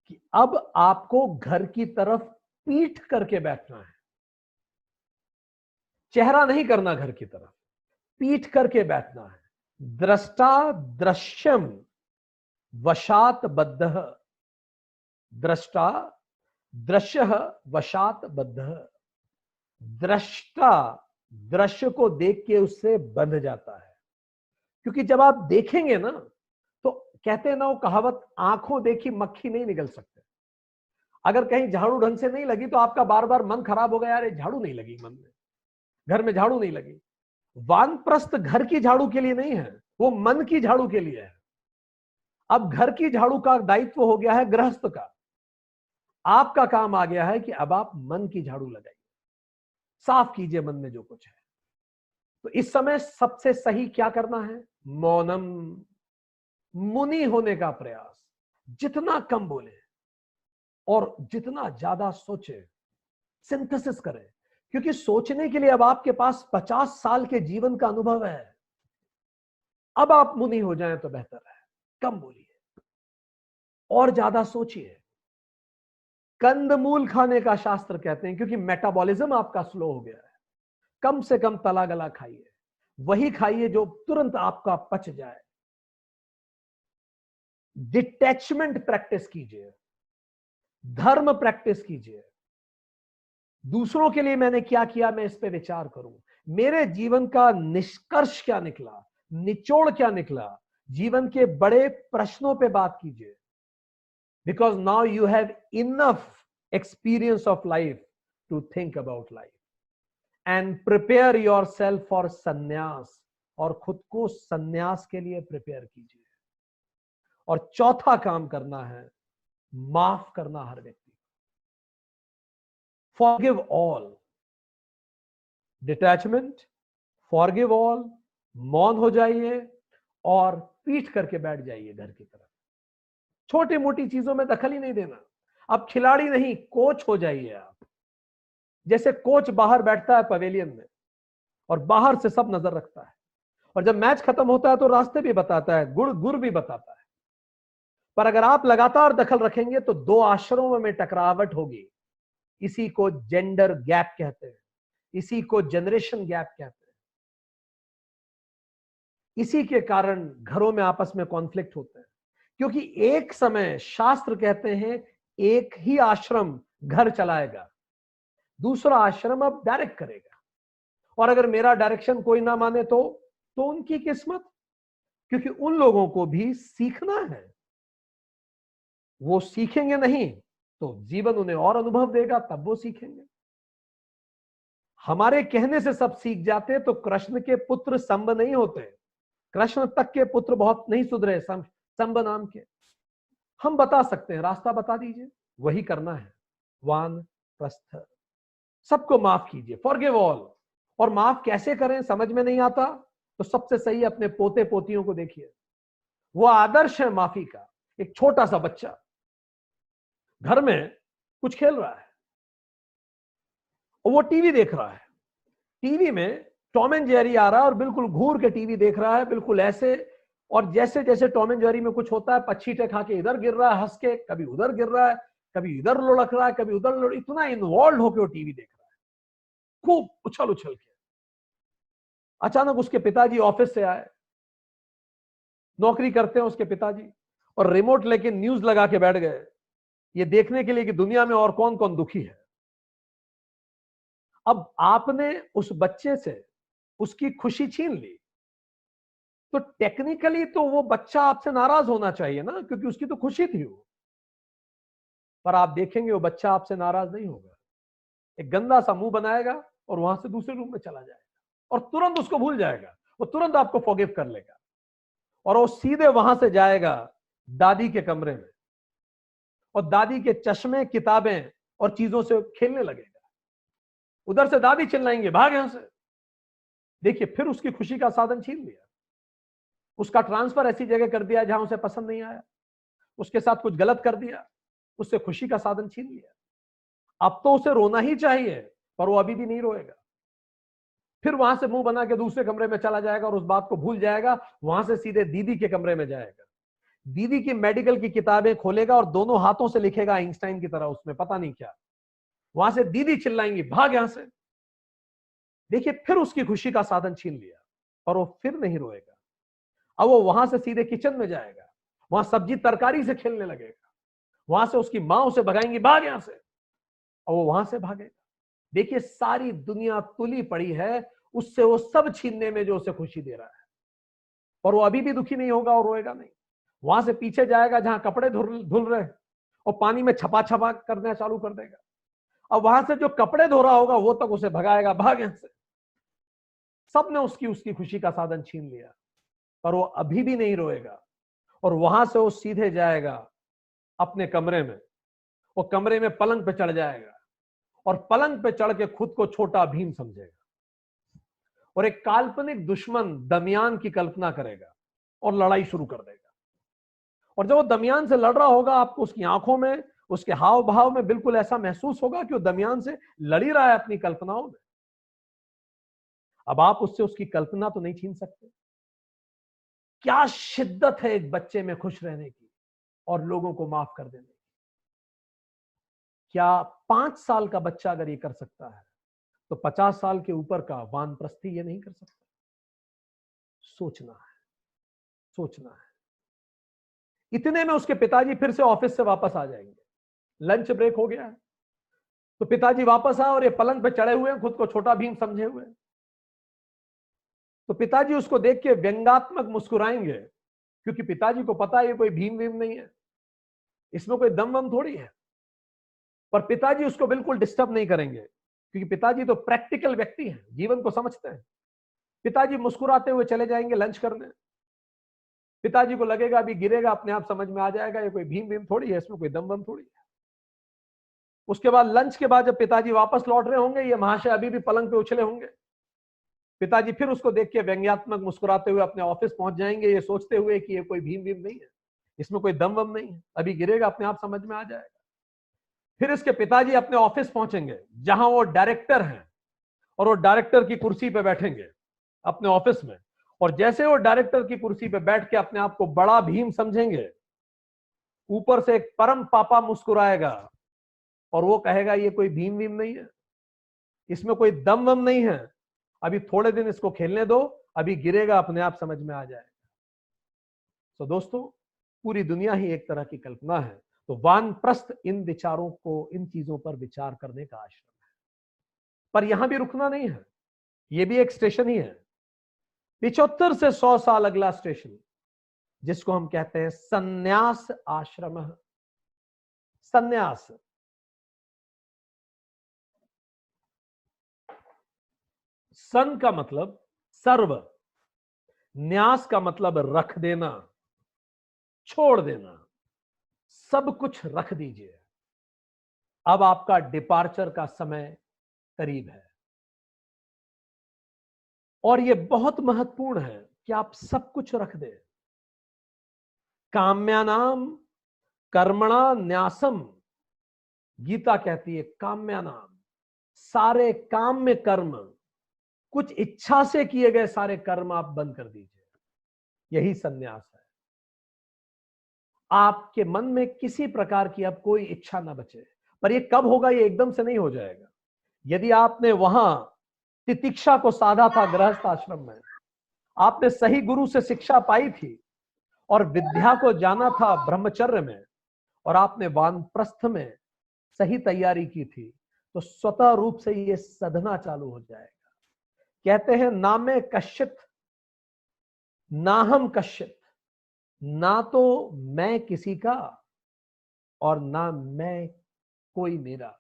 कि अब आपको घर की तरफ पीठ करके बैठना है, चेहरा नहीं करना, घर की तरफ पीठ करके बैठना है। दृष्टा दृश्यम वशात बद्ध, दृष्टा दृश्य वशात बद्ध। दृष्टा दृश्य को देख के उससे बंध जाता है, क्योंकि जब आप देखेंगे ना, तो कहते हैं ना वो कहावत, आंखों देखी मक्खी नहीं निगल सकते। अगर कहीं झाड़ू ढंग से नहीं लगी तो आपका बार बार मन खराब हो गया, अरे झाड़ू नहीं लगी मन में, घर में झाड़ू नहीं लगी। वानप्रस्थ घर की झाड़ू के लिए नहीं है, वो मन की झाड़ू के लिए है। अब घर की झाड़ू का दायित्व हो गया है गृहस्थ का, आपका काम आ गया है कि अब आप मन की झाड़ू लगाइए, साफ कीजिए मन में जो कुछ है। तो इस समय सबसे सही क्या करना है? मौनम, मुनि होने का प्रयास। जितना कम बोले और जितना ज्यादा सोचे, सिंथेसिस करें, क्योंकि सोचने के लिए अब आपके पास 50 साल के जीवन का अनुभव है। अब आप मुनि हो जाएं तो बेहतर है। कम बोलिए और ज्यादा सोचिए। कंदमूल खाने का शास्त्र कहते हैं, क्योंकि मेटाबॉलिज्म आपका स्लो हो गया है। कम से कम तला गला खाइए, वही खाइए जो तुरंत आपका पच जाए। डिटैचमेंट प्रैक्टिस कीजिए, धर्म प्रैक्टिस कीजिए। दूसरों के लिए मैंने क्या किया, मैं इस पे विचार करूं। मेरे जीवन का निष्कर्ष क्या निकला, निचोड़ क्या निकला, जीवन के बड़े प्रश्नों पे बात कीजिए। Because now you have enough experience of life to think about life and prepare yourself for sannyas, और खुद को संन्यास के लिए प्रिपेयर कीजिए। और चौथा काम करना है, माफ करना हर व्यक्ति। Forgive all, detachment, forgive all, मौन हो जाइए और पीठ करके बैठ जाइए घर की तरफ। छोटी मोटी चीजों में दखल ही नहीं देना। अब खिलाड़ी नहीं, कोच हो जाइए आप। जैसे कोच बाहर बैठता है पवेलियन में और बाहर से सब नजर रखता है, और जब मैच खत्म होता है तो रास्ते भी बताता है, गुड़ भी बताता है। पर अगर आप लगातार दखल रखेंगे तो दो आश्रमों में टकरावट होगी। इसी को जेंडर गैप कहते हैं, इसी को जनरेशन गैप कहते हैं। इसी के कारण घरों में आपस में कॉन्फ्लिक्ट होते हैं, क्योंकि एक समय शास्त्र कहते हैं एक ही आश्रम घर चलाएगा, दूसरा आश्रम अब डायरेक्ट करेगा। और अगर मेरा डायरेक्शन कोई ना माने तो उनकी किस्मत, क्योंकि उन लोगों को भी सीखना है। वो सीखेंगे नहीं तो जीवन उन्हें और अनुभव देगा, तब वो सीखेंगे। हमारे कहने से सब सीख जाते तो कृष्ण के पुत्र संब नहीं होते। कृष्ण तक के पुत्र बहुत नहीं सुधरे संब नाम के। हम बता सकते हैं, रास्ता बता दीजिए, वही करना है। वानप्रस्थ, सबको माफ कीजिए, फॉरगिव ऑल। और माफ कैसे करें समझ में नहीं आता तो सबसे सही अपने पोते पोतियों को देखिए। वो आदर्श है माफी का। एक छोटा सा बच्चा घर में कुछ खेल रहा है और वो टीवी देख रहा है। टीवी में टॉम एंड जेरी आ रहा है और बिल्कुल घूर के टीवी देख रहा है, बिल्कुल ऐसे। और जैसे जैसे टॉम एंड जेरी में कुछ होता है, पच्छीटे खा के इधर गिर रहा है, हंस के कभी उधर गिर रहा है, कभी इधर लुढ़क रहा है, कभी उधर इतना इन्वॉल्व होकर वो टीवी देख रहा है, खूब उछल उछल के। अचानक उसके पिताजी ऑफिस से आए, नौकरी करते हैं उसके पिताजी, और रिमोट लेके न्यूज लगा के बैठ गए, ये देखने के लिए कि दुनिया में और कौन कौन दुखी है। अब आपने उस बच्चे से उसकी खुशी छीन ली, तो टेक्निकली तो वो बच्चा आपसे नाराज होना चाहिए ना, क्योंकि उसकी तो खुशी थी वो। पर आप देखेंगे वो बच्चा आपसे नाराज नहीं होगा, एक गंदा सा मुंह बनाएगा और वहां से दूसरे रूम में चला जाएगा और तुरंत उसको भूल जाएगा। वो तुरंत आपको फॉरगिव कर लेगा और वो सीधे वहां से जाएगा दादी के कमरे में और दादी के चश्मे, किताबें और चीजों से खेलने लगेगा। उधर से दादी चिल्लाएंगे, भाग यहां से। देखिए, फिर उसकी खुशी का साधन छीन लिया, उसका ट्रांसफर ऐसी जगह कर दिया जहां उसे पसंद नहीं आया, उसके साथ कुछ गलत कर दिया, उससे खुशी का साधन छीन लिया। अब तो उसे रोना ही चाहिए, पर वो अभी भी नहीं रोएगा। फिर वहां से मुंह बना के दूसरे कमरे में चला जाएगा और उस बात को भूल जाएगा। वहां से सीधे दीदी के कमरे में जाएगा, दीदी की मेडिकल की किताबें खोलेगा और दोनों हाथों से लिखेगा आइंस्टाइन की तरह, उसमें पता नहीं क्या। वहां से दीदी चिल्लाएंगी, भाग यहां से। देखिए, फिर उसकी खुशी का साधन छीन लिया और वो फिर नहीं रोएगा। अब वो वहां से सीधे किचन में जाएगा, वहां सब्जी तरकारी से खेलने लगेगा। वहां से उसकी मां उसे भगाएंगी, भाग यहां से, और वो वहां से भागेगा। देखिए, सारी दुनिया तुली पड़ी है उससे वो सब छीनने में जो उसे खुशी दे रहा है, और वो अभी भी दुखी नहीं होगा और रोएगा नहीं। वहां से पीछे जाएगा जहां कपड़े धुल रहे हैं और पानी में छपा छपा करना चालू कर देगा। अब वहां से जो कपड़े धो रहा होगा वो तक उसे भगाएगा, भाग यहां से। सबने उसकी उसकी खुशी का साधन छीन लिया, पर वो अभी भी नहीं रोएगा। और वहां से वो सीधे जाएगा अपने कमरे में, वो कमरे में पलंग पे चढ़ जाएगा और पलंग पे चढ़ के खुद को छोटा भीम समझेगा और एक काल्पनिक दुश्मन दमियान की कल्पना करेगा और लड़ाई शुरू कर देगा। और जब वो दमियान से लड़ रहा होगा, आपको उसकी आंखों में, उसके हाव भाव में बिल्कुल ऐसा महसूस होगा कि वो दमियान से लड़ ही रहा है अपनी कल्पनाओं में। अब आप उससे उसकी कल्पना तो नहीं छीन सकते। क्या शिद्दत है एक बच्चे में खुश रहने की और लोगों को माफ कर देने की। क्या 5 साल का बच्चा अगर ये कर सकता है तो 50 साल के ऊपर का वानप्रस्थी ये नहीं कर सकता। सोचना है, सोचना है। इतने में उसके पिताजी फिर से ऑफिस से वापस आ जाएंगे, लंच ब्रेक हो गया है। तो पिताजी वापस आए और ये पलंग पे चढ़े हुए हैं, खुद को छोटा भीम समझे हुए हैं। तो पिताजी उसको देख के व्यंग्यात्मक मुस्कुराएंगे, क्योंकि पिताजी को पता है ये कोई भीम वीम नहीं है, इसमें कोई दम वम थोड़ी है। पर पिताजी उसको बिल्कुल डिस्टर्ब नहीं करेंगे, क्योंकि पिताजी तो प्रैक्टिकल व्यक्ति हैं, जीवन को समझते हैं। पिताजी मुस्कुराते हुए चले जाएंगे लंच करने। पिताजी को लगेगा अभी गिरेगा, अपने आप समझ में आ जाएगा ये कोई भीम भीम थोड़ी है, इसमें कोई दम वम थोड़ी है। उसके बाद लंच के बाद जब पिताजी वापस लौट रहे होंगे, ये महाशय अभी भी पलंग पे उछले होंगे। पिताजी फिर उसको देख के व्यंग्यात्मक मुस्कुराते हुए अपने ऑफिस पहुंच जाएंगे, ये सोचते हुए कि ये कोई भीम भीम नहीं है, इसमें कोई दम वम नहीं है, अभी गिरेगा, अपने आप समझ में आ जाएगा। फिर इसके पिताजी अपने ऑफिस पहुंचेंगे जहां वो डायरेक्टर हैं, और वो डायरेक्टर की कुर्सी पे बैठेंगे अपने ऑफिस में। और जैसे वो डायरेक्टर की कुर्सी पे बैठ के अपने आप को बड़ा भीम समझेंगे, ऊपर से एक परम पापा मुस्कुराएगा और वो कहेगा ये कोई भीम वीम नहीं है, इसमें कोई दम वम नहीं है, अभी थोड़े दिन इसको खेलने दो, अभी गिरेगा, अपने आप समझ में आ जाएगा। तो दोस्तों, पूरी दुनिया ही एक तरह की कल्पना है। तो वानप्रस्थ इन विचारों को, इन चीजों पर विचार करने का आश्रम है। पर यहां भी रुकना नहीं है, ये भी एक स्टेशन ही है। 75 से 100 साल अगला स्टेशन, जिसको हम कहते हैं संन्यास आश्रम। संन्यास, सन का मतलब सर्व, न्यास का मतलब रख देना, छोड़ देना, सब कुछ रख दीजिए, अब आपका डिपार्चर का समय करीब है। और यह बहुत महत्वपूर्ण है कि आप सब कुछ रख दें। काम्यानाम कर्मणा न्यासम, गीता कहती है काम्यानाम, सारे काम में कर्म, कुछ इच्छा से किए गए सारे कर्म आप बंद कर दीजिए, यही संन्यास है। आपके मन में किसी प्रकार की अब कोई इच्छा ना बचे। पर ये कब होगा? ये एकदम से नहीं हो जाएगा। यदि आपने वहां तितिक्षा को साधा था गृहस्थ आश्रम में, आपने सही गुरु से शिक्षा पाई थी और विद्या को जाना था ब्रह्मचर्य में, और आपने वानप्रस्थ में सही तैयारी की थी, तो स्वतः रूप से ये साधना चालू हो जाएगा। कहते हैं ना मैं कश्चित ना हम कश्चित, ना तो मैं किसी का और ना मैं कोई मेरा,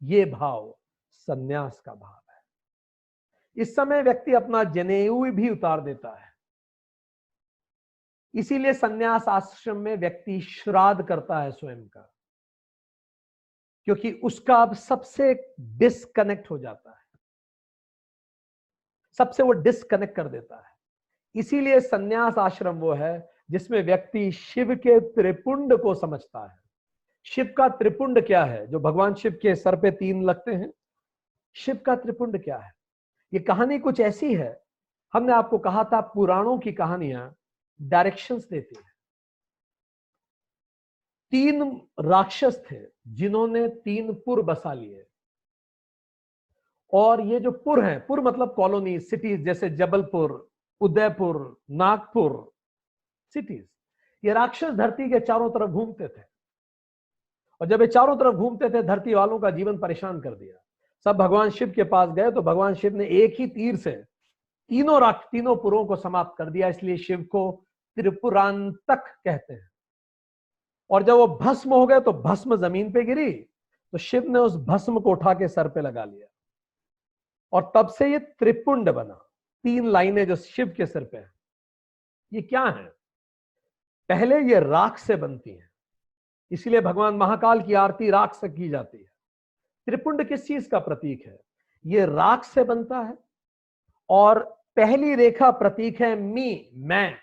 ये भाव संन्यास का भाव है। इस समय व्यक्ति अपना जनेऊ भी उतार देता है। इसीलिए संन्यास आश्रम में व्यक्ति श्राद्ध करता है स्वयं का, क्योंकि उसका अब सबसे डिस्कनेक्ट हो जाता है, सबसे वो डिस्कनेक्ट कर देता है। इसीलिए संन्यास आश्रम वो है जिसमें व्यक्ति शिव के त्रिपुंड को समझता है। शिव का त्रिपुंड क्या है? जो भगवान शिव के सर पे 3 लगते हैं, शिव का त्रिपुंड क्या है? ये कहानी कुछ ऐसी है, हमने आपको कहा था पुराणों की कहानियां डायरेक्शंस देती हैं। 3 राक्षस थे जिन्होंने 3 पुर बसा लिए, और ये जो पुर हैं, पुर मतलब कॉलोनी, सिटीज, जैसे जबलपुर, उदयपुर, नागपुर, सिटीज, ये राक्षस धरती के चारों तरफ घूमते थे। और जब ये चारों तरफ घूमते थे, धरती वालों का जीवन परेशान कर दिया। सब भगवान शिव के पास गए तो भगवान शिव ने एक ही तीर से तीनों पुरों को समाप्त कर दिया। इसलिए शिव को त्रिपुरांतक कहते हैं। और जब वो भस्म हो गए तो भस्म जमीन पे गिरी, तो शिव ने उस भस्म को उठा के सर पे लगा लिया और तब से ये त्रिपुंड बना। 3 लाइनें जो शिव के सिर पे है, ये क्या है? पहले ये राख से बनती है, इसीलिए भगवान महाकाल की आरती राख से की जाती है। त्रिपुंड किस चीज का प्रतीक है? ये राख से बनता है और पहली रेखा प्रतीक है मी, मैं।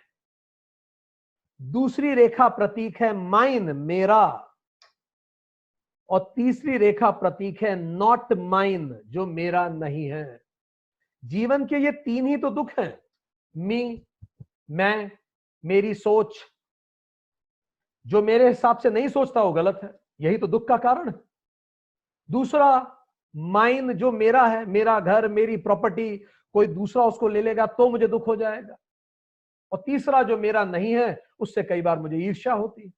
दूसरी रेखा प्रतीक है माइन, मेरा। और तीसरी रेखा प्रतीक है नॉट माइन, जो मेरा नहीं है। जीवन के ये 3 ही तो दुख हैं, मी, मैं, मेरी सोच। जो मेरे हिसाब से नहीं सोचता वो गलत है, यही तो दुख का कारण है। दूसरा माइन, जो मेरा है, मेरा घर, मेरी प्रॉपर्टी, कोई दूसरा उसको ले लेगा तो मुझे दुख हो जाएगा। और तीसरा जो मेरा नहीं है, उससे कई बार मुझे ईर्ष्या होती है।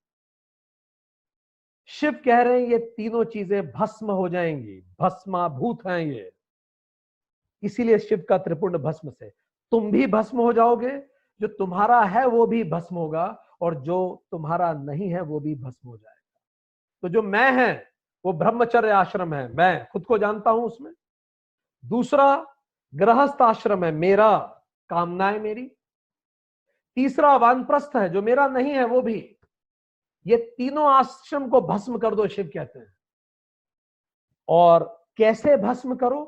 शिव कह रहे हैं ये तीनों चीजें भस्म हो जाएंगी, भस्माभूत हैं ये। इसीलिए शिव का त्रिपुंड भस्म से तुम भी भस्म हो जाओगे, जो तुम्हारा है वो भी भस्म होगा, और जो तुम्हारा नहीं है वो भी भस्म हो जाएगा। तो जो मैं है वो ब्रह्मचर्य आश्रम है, मैं खुद को जानता हूं उसमें। दूसरा गृहस्थ आश्रम है, मेरा, कामनाएं मेरी। तीसरा वानप्रस्थ है, जो मेरा नहीं है वो भी। ये तीनों आश्रम को भस्म कर दो, शिव कहते हैं। और कैसे भस्म करो?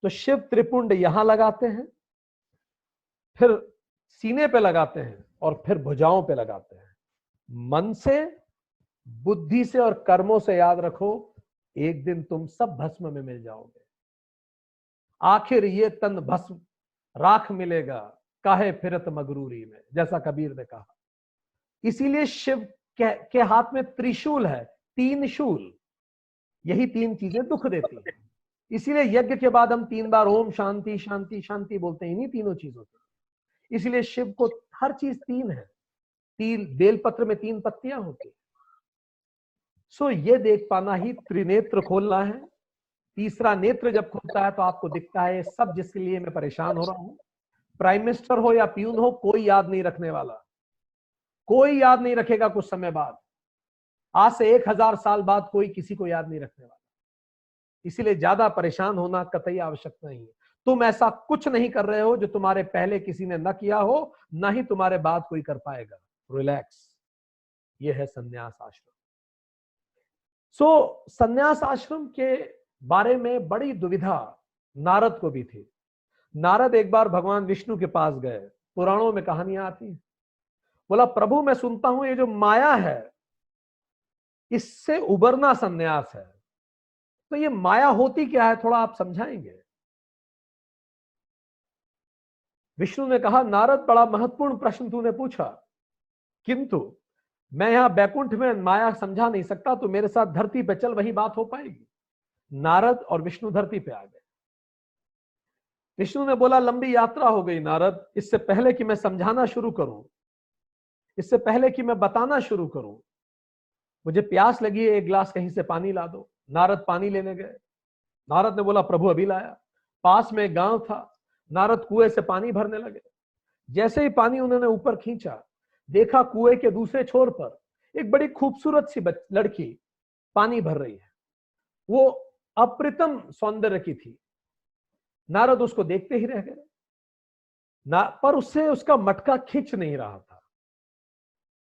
तो शिव त्रिपुंड यहां लगाते हैं, फिर सीने पे लगाते हैं, और फिर भुजाओं पे लगाते हैं। मन से, बुद्धि से और कर्मों से याद रखो, एक दिन तुम सब भस्म में मिल जाओगे। आखिर ये तन भस्म राख मिलेगा, काहे फिरत मगरूरी में, जैसा कबीर ने कहा। इसीलिए शिव के हाथ में त्रिशूल है, 3 शूल। यही 3 चीजें दुख देती हैं। इसीलिए यज्ञ के बाद हम 3 बार ओम शांति शांति शांति बोलते हैं, इन्हीं तीनों चीजों से। इसलिए शिव को हर चीज 3 है। 3 बेलपत्र में 3 पत्तियां होती है। सो ये देख पाना ही त्रिनेत्र खोलना है। तीसरा नेत्र जब खुलता है तो आपको दिखता है सब जिसके लिए मैं परेशान हो रहा हूं। प्राइम मिनिस्टर हो या प्यून हो, कोई याद नहीं रखने वाला, कोई याद नहीं रखेगा कुछ समय बाद। आज से 1000 साल बाद कोई किसी को याद नहीं रखने वाला। इसीलिए ज्यादा परेशान होना कतई आवश्यकता नहीं है। तुम ऐसा कुछ नहीं कर रहे हो जो तुम्हारे पहले किसी ने न किया हो, ना ही तुम्हारे बाद कोई कर पाएगा। रिलैक्स। ये है संन्यास आश्रम। सो संन्यास आश्रम के बारे में बड़ी दुविधा नारद को भी थी। नारद एक बार भगवान विष्णु के पास गए, पुराणों में कहानियां आती हैं। बोला, प्रभु मैं सुनता हूं ये जो माया है इससे उबरना संन्यास है, तो ये माया होती क्या है, थोड़ा आप समझाएंगे? विष्णु ने कहा, नारद बड़ा महत्वपूर्ण प्रश्न तूने पूछा, किंतु मैं यहां बैकुंठ में माया समझा नहीं सकता, तो मेरे साथ धरती पे चल, वही बात हो पाएगी। नारद और विष्णु धरती पे आ गए। विष्णु ने बोला, लंबी यात्रा हो गई नारद, इससे पहले कि मैं समझाना शुरू करूं, इससे पहले कि मैं बताना शुरू करूं, मुझे प्यास लगी है, एक गिलास कहीं से पानी ला दो। नारद पानी लेने गए। नारद ने बोला, प्रभु अभी लाया। पास में एक गांव था, नारद कुएं से पानी भरने लगे। जैसे ही पानी उन्होंने ऊपर खींचा, देखा कुएं के दूसरे छोर पर एक बड़ी खूबसूरत सी लड़की पानी भर रही है। वो अप्रतिम सौंदर्य की थी। नारद उसको देखते ही रह गए, पर उससे उसका मटका खिंच नहीं रहा था।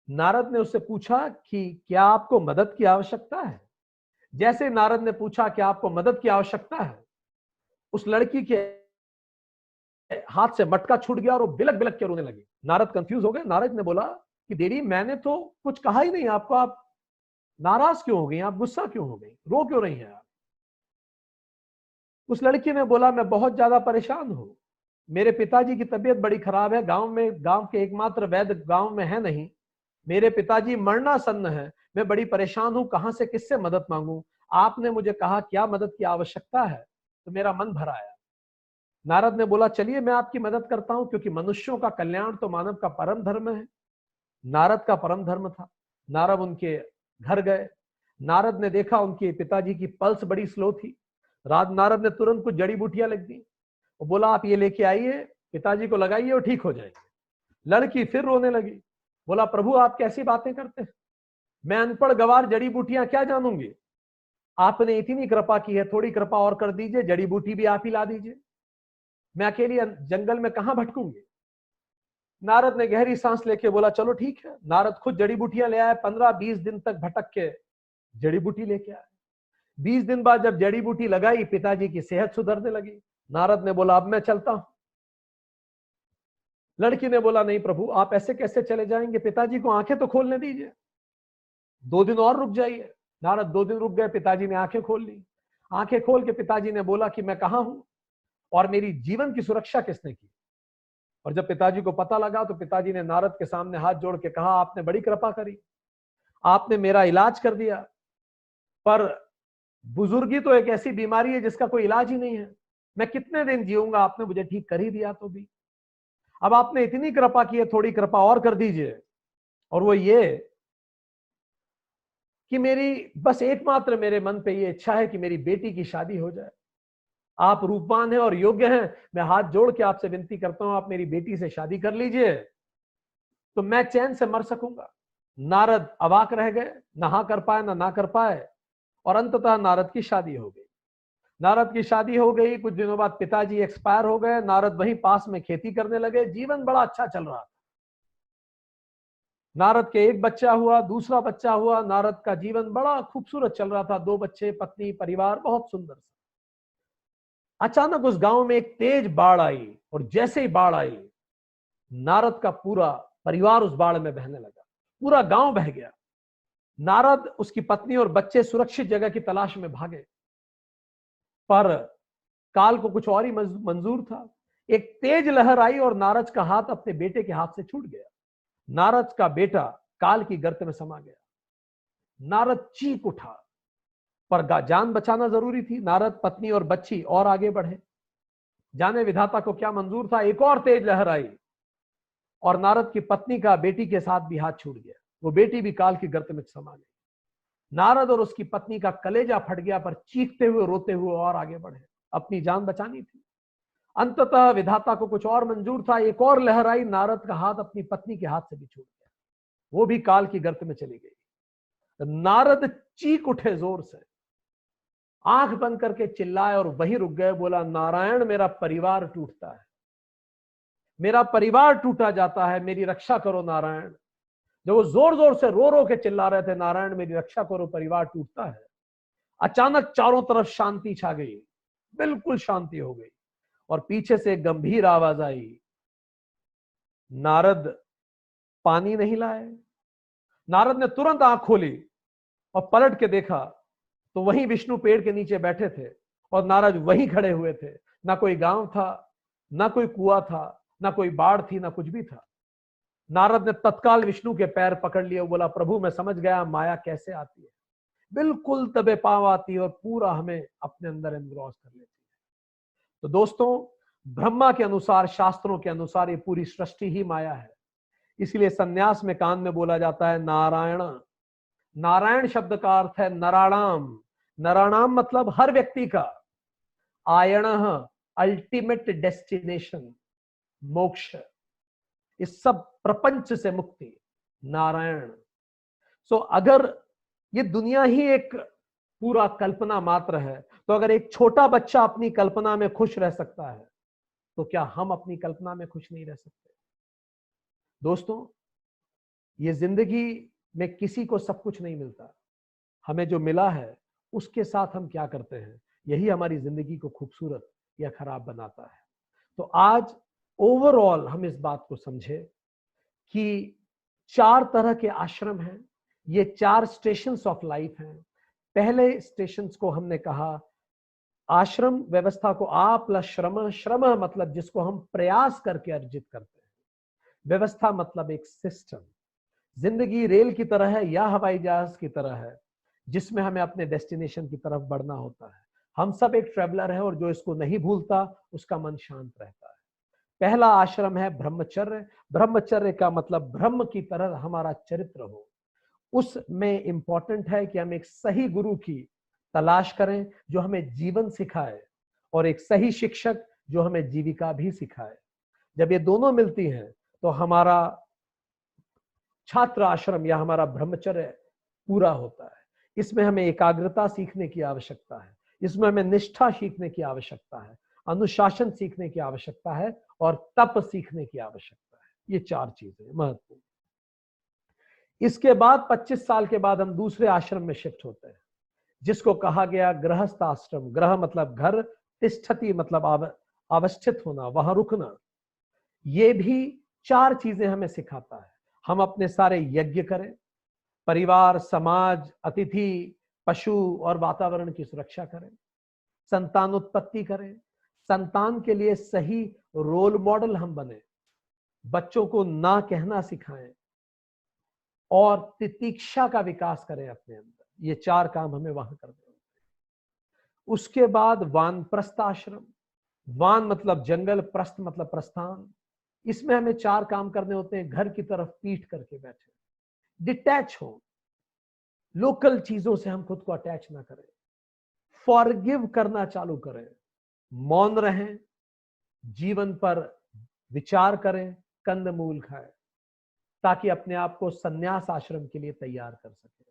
नारद ने उससे पूछा कि क्या आपको मदद की आवश्यकता है? जैसे नारद ने पूछा कि आपको मदद की आवश्यकता है, उस लड़की के हाथ से मटका छूट गया और वो बिलक बिलक के रोने लगी। नारद कंफ्यूज हो गए। नारद ने बोला कि देवी, मैंने तो कुछ कहा ही नहीं आपको, आप नाराज क्यों हो गई, आप गुस्सा क्यों हो गई, रो क्यों रही हैं आप? उस लड़की ने बोला, मैं बहुत ज्यादा परेशान हूं, मेरे पिताजी की तबीयत बड़ी खराब है, गांव के एकमात्र वैद्य गांव में है नहीं, मेरे पिताजी मरणासन्न है, मैं बड़ी परेशान हूं, कहां से किससे मदद मांगूं? आपने मुझे कहा क्या मदद की आवश्यकता है, तो मेरा मन भर आया। नारद ने बोला, चलिए मैं आपकी मदद करता हूं, क्योंकि मनुष्यों का कल्याण तो मानव का परम धर्म है। नारद का परम धर्म था। नारद उनके घर गए। नारद ने देखा उनके पिताजी की पल्स बड़ी स्लो थी। नारद ने तुरंत कुछ जड़ी बूटियां लिख दी। वो बोला, आप ये लेके आइए, पिताजी को लगाइए और ठीक हो जाएंगे। लड़की फिर रोने लगी। बोला, प्रभु आप कैसी बातें करते हैं, मैं अनपढ़ गवार जड़ी बूटियां क्या जानूंगी, आपने इतनी कृपा की है, थोड़ी कृपा और कर दीजिए, जड़ी बूटी भी आप ही ला दीजिए, मैं अकेली जंगल में कहां भटकूंगी। नारद ने गहरी सांस लेके बोला चलो ठीक है। नारद खुद जड़ी बूटियां ले आए, 15-20 दिन तक भटक के जड़ी बूटी लेके आए। 20 दिन बाद जब जड़ी बूटी लगाई, पिताजी की सेहत सुधरने लगी। नारद ने बोला अब मैं चलता हूं। लड़की ने बोला नहीं प्रभु, आप ऐसे कैसे चले जाएंगे, पिताजी को आंखें तो खोलने दीजिए, 2 दिन और रुक जाइए। नारद 2 दिन रुक गए, पिताजी ने आंखें खोल ली। आंखें खोल के पिताजी ने बोला कि मैं कहां हूं और मेरी जीवन की सुरक्षा किसने की। और जब पिताजी को पता लगा तो पिताजी ने नारद के सामने हाथ जोड़ के कहा आपने बड़ी कृपा करी, आपने मेरा इलाज कर दिया, पर बुजुर्गी तो एक ऐसी बीमारी है जिसका कोई इलाज ही नहीं है, मैं कितने दिन जीऊंगा, आपने मुझे ठीक कर ही दिया तो भी, अब आपने इतनी कृपा की है, थोड़ी कृपा और कर दीजिए। और वो ये कि मेरी बस एकमात्र मेरे मन पे ये इच्छा है कि मेरी बेटी की शादी हो जाए। आप रूपवान हैं और योग्य हैं, मैं हाथ जोड़ के आपसे विनती करता हूं आप मेरी बेटी से शादी कर लीजिए तो मैं चैन से मर सकूंगा। नारद अवाक रह गए, ना हाँ कर पाए ना कर पाए, और अंततः नारद की शादी हो गई। नारद की शादी हो गई, कुछ दिनों बाद पिताजी एक्सपायर हो गए, नारद वहीं पास में खेती करने लगे, जीवन बड़ा अच्छा चल रहा था। नारद के एक बच्चा हुआ, दूसरा बच्चा हुआ, नारद का जीवन बड़ा खूबसूरत चल रहा था, 2 बच्चे, पत्नी, परिवार बहुत सुंदर सा। अचानक उस गांव में एक तेज बाढ़ आई, और जैसे ही बाढ़ आई, नारद का पूरा परिवार उस बाढ़ में बहने लगा, पूरा गांव बह गया। नारद, उसकी पत्नी और बच्चे सुरक्षित जगह की तलाश में भागे, पर काल को कुछ और ही मंजूर था। एक तेज लहर आई और नारद का हाथ अपने बेटे के हाथ से छूट गया। नारद का बेटा काल की गर्त में समा गया। नारद चीख उठा, पर जान बचाना जरूरी थी। नारद, पत्नी और बच्ची और आगे बढ़े, जाने विधाता को क्या मंजूर था। एक और तेज लहर आई और नारद की पत्नी का बेटी के साथ भी हाथ छूट गया, वो बेटी भी काल की गर्त में समा गई। नारद और उसकी पत्नी का कलेजा फट गया, पर चीखते हुए रोते हुए और आगे बढ़े, अपनी जान बचानी थी। अंततः विधाता को कुछ और मंजूर था, एक और लहर आई, नारद का हाथ अपनी पत्नी के हाथ से भी छूट गया, वो भी काल की गर्त में चली गई। नारद चीख उठे जोर से, आंख बंद करके चिल्लाए और वहीं रुक गए। बोला नारायण, मेरा परिवार टूटता है, मेरा परिवार टूटा जाता है, मेरी रक्षा करो नारायण। जब वो जोर जोर से रो रो के चिल्ला रहे थे नारायण मेरी रक्षा करो, परिवार टूटता है, अचानक चारों तरफ शांति छा गई, बिल्कुल शांति हो गई, और पीछे से एक गंभीर आवाज आई, नारद पानी नहीं लाए। नारद ने तुरंत आंख खोली और पलट के देखा तो वहीं विष्णु पेड़ के नीचे बैठे थे और नारद वहीं खड़े हुए थे। ना कोई गांव था, ना कोई कुआं था, ना कोई बाढ़ थी, ना कुछ भी था। नारद ने तत्काल विष्णु के पैर पकड़ लिए, बोला प्रभु मैं समझ गया माया कैसे आती है, बिल्कुल दबे पांव आती है और पूरा हमें अपने अंदर एनग्रॉस कर लेती है। तो दोस्तों, ब्रह्मा के अनुसार, शास्त्रों के अनुसार ये पूरी सृष्टि ही माया है। इसलिए संन्यास में कान में बोला जाता है नारायण। नारायण शब्द का अर्थ है नराणाम। नराणाम मतलब हर व्यक्ति का, आयण अल्टीमेट डेस्टिनेशन, मोक्ष, इस सब प्रपंच से मुक्ति, नारायण। सो अगर ये दुनिया ही एक पूरा कल्पना मात्र है, तो अगर एक छोटा बच्चा अपनी कल्पना में खुश रह सकता है, तो क्या हम अपनी कल्पना में खुश नहीं रह सकते? दोस्तों, ये जिंदगी में किसी को सब कुछ नहीं मिलता, हमें जो मिला है उसके साथ हम क्या करते हैं, यही हमारी जिंदगी को खूबसूरत या खराब बनाता है। तो आज ओवरऑल हम इस बात को समझे कि 4 तरह के आश्रम हैं, ये 4 स्टेशंस ऑफ लाइफ हैं। पहले स्टेशंस को हमने कहा आश्रम व्यवस्था को आ प्लस श्रम। श्रम मतलब जिसको हम प्रयास करके अर्जित करते हैं, व्यवस्था मतलब एक सिस्टम। जिंदगी रेल की तरह है या हवाई जहाज की तरह है, जिसमें हमें अपने डेस्टिनेशन की तरफ बढ़ना होता है। हम सब एक ट्रेवलर है और जो इसको नहीं भूलता उसका मन शांत रहता है। पहला आश्रम है ब्रह्मचर्य। ब्रह्मचर्य का मतलब ब्रह्म की तरह हमारा चरित्र हो। उसमें इंपॉर्टेंट है कि हम एक सही गुरु की तलाश करें जो हमें जीवन सिखाए, और एक सही शिक्षक जो हमें जीविका भी सिखाए। जब ये दोनों मिलती हैं तो हमारा छात्र आश्रम या हमारा ब्रह्मचर्य पूरा होता है। इसमें हमें एकाग्रता सीखने की आवश्यकता है, इसमें हमें निष्ठा सीखने की आवश्यकता है, अनुशासन सीखने की आवश्यकता है और तप सीखने की आवश्यकता है। ये 4 चीजें महत्वपूर्ण। इसके बाद 25 साल के बाद हम दूसरे आश्रम में शिफ्ट होते हैं, जिसको कहा गया गृहस्थ आश्रम। ग्रह मतलब घर, तिष्ठति मतलब अवस्थित होना, वहां रुकना। ये भी 4 चीजें हमें सिखाता है। हम अपने सारे यज्ञ करें, परिवार, समाज, अतिथि, पशु और वातावरण की सुरक्षा करें, संतानोत्पत्ति करें, संतान के लिए सही रोल मॉडल हम बने, बच्चों को ना कहना सिखाएं और तितिक्षा का विकास करें अपने अंदर। ये 4 काम हमें वहां करने होते हैं। उसके बाद वानप्रस्थ आश्रम। वान मतलब जंगल, प्रस्थ मतलब प्रस्थान। इसमें हमें 4 काम करने होते हैं। घर की तरफ पीठ करके बैठे, डिटैच हो, लोकल चीजों से हम खुद को अटैच ना करें, फॉरगिव करना चालू करें, मौन रहें, जीवन पर विचार करें, कंदमूल खाएं, ताकि अपने आप को संन्यास आश्रम के लिए तैयार कर सके।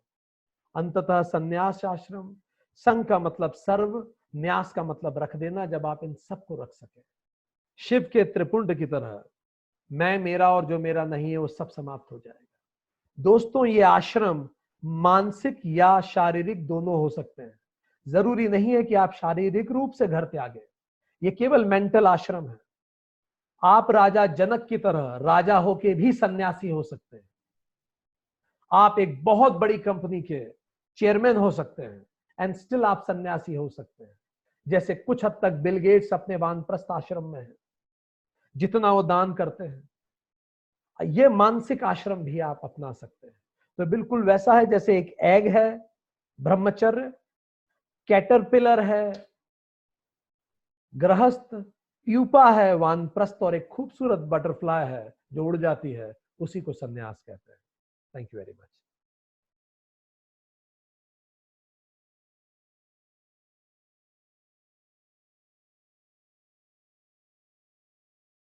अंततः संन्यास आश्रम, संग का मतलब सर्व, न्यास का मतलब रख देना, जब आप इन सबको रख सके। शिव के त्रिपुंड की तरह मैं, मेरा और जो मेरा नहीं है वो सब समाप्त हो जाएगा। दोस्तों, ये आश्रम मानसिक या शारीरिक दोनों हो सकते हैं। जरूरी नहीं है कि आप शारीरिक रूप से घर त्यागें, ये केवल मेंटल आश्रम है। आप राजा जनक की तरह राजा होके भी सन्यासी हो सकते हैं। आप एक बहुत बड़ी कंपनी के चेयरमैन हो सकते हैं एंड स्टिल आप सन्यासी हो सकते हैं। जैसे कुछ हद तक बिल गेट्स अपने वानप्रस्थ आश्रम में है, जितना वो दान करते हैं, ये मानसिक आश्रम भी आप अपना सकते हैं। तो बिल्कुल वैसा है जैसे एक एग है ब्रह्मचर्य, कैटरपिलर है गृहस्थ, प्यूपा है वानप्रस्थ, और एक खूबसूरत बटरफ्लाई है जो उड़ जाती है, उसी को सन्यास कहते हैं। Thank you very much.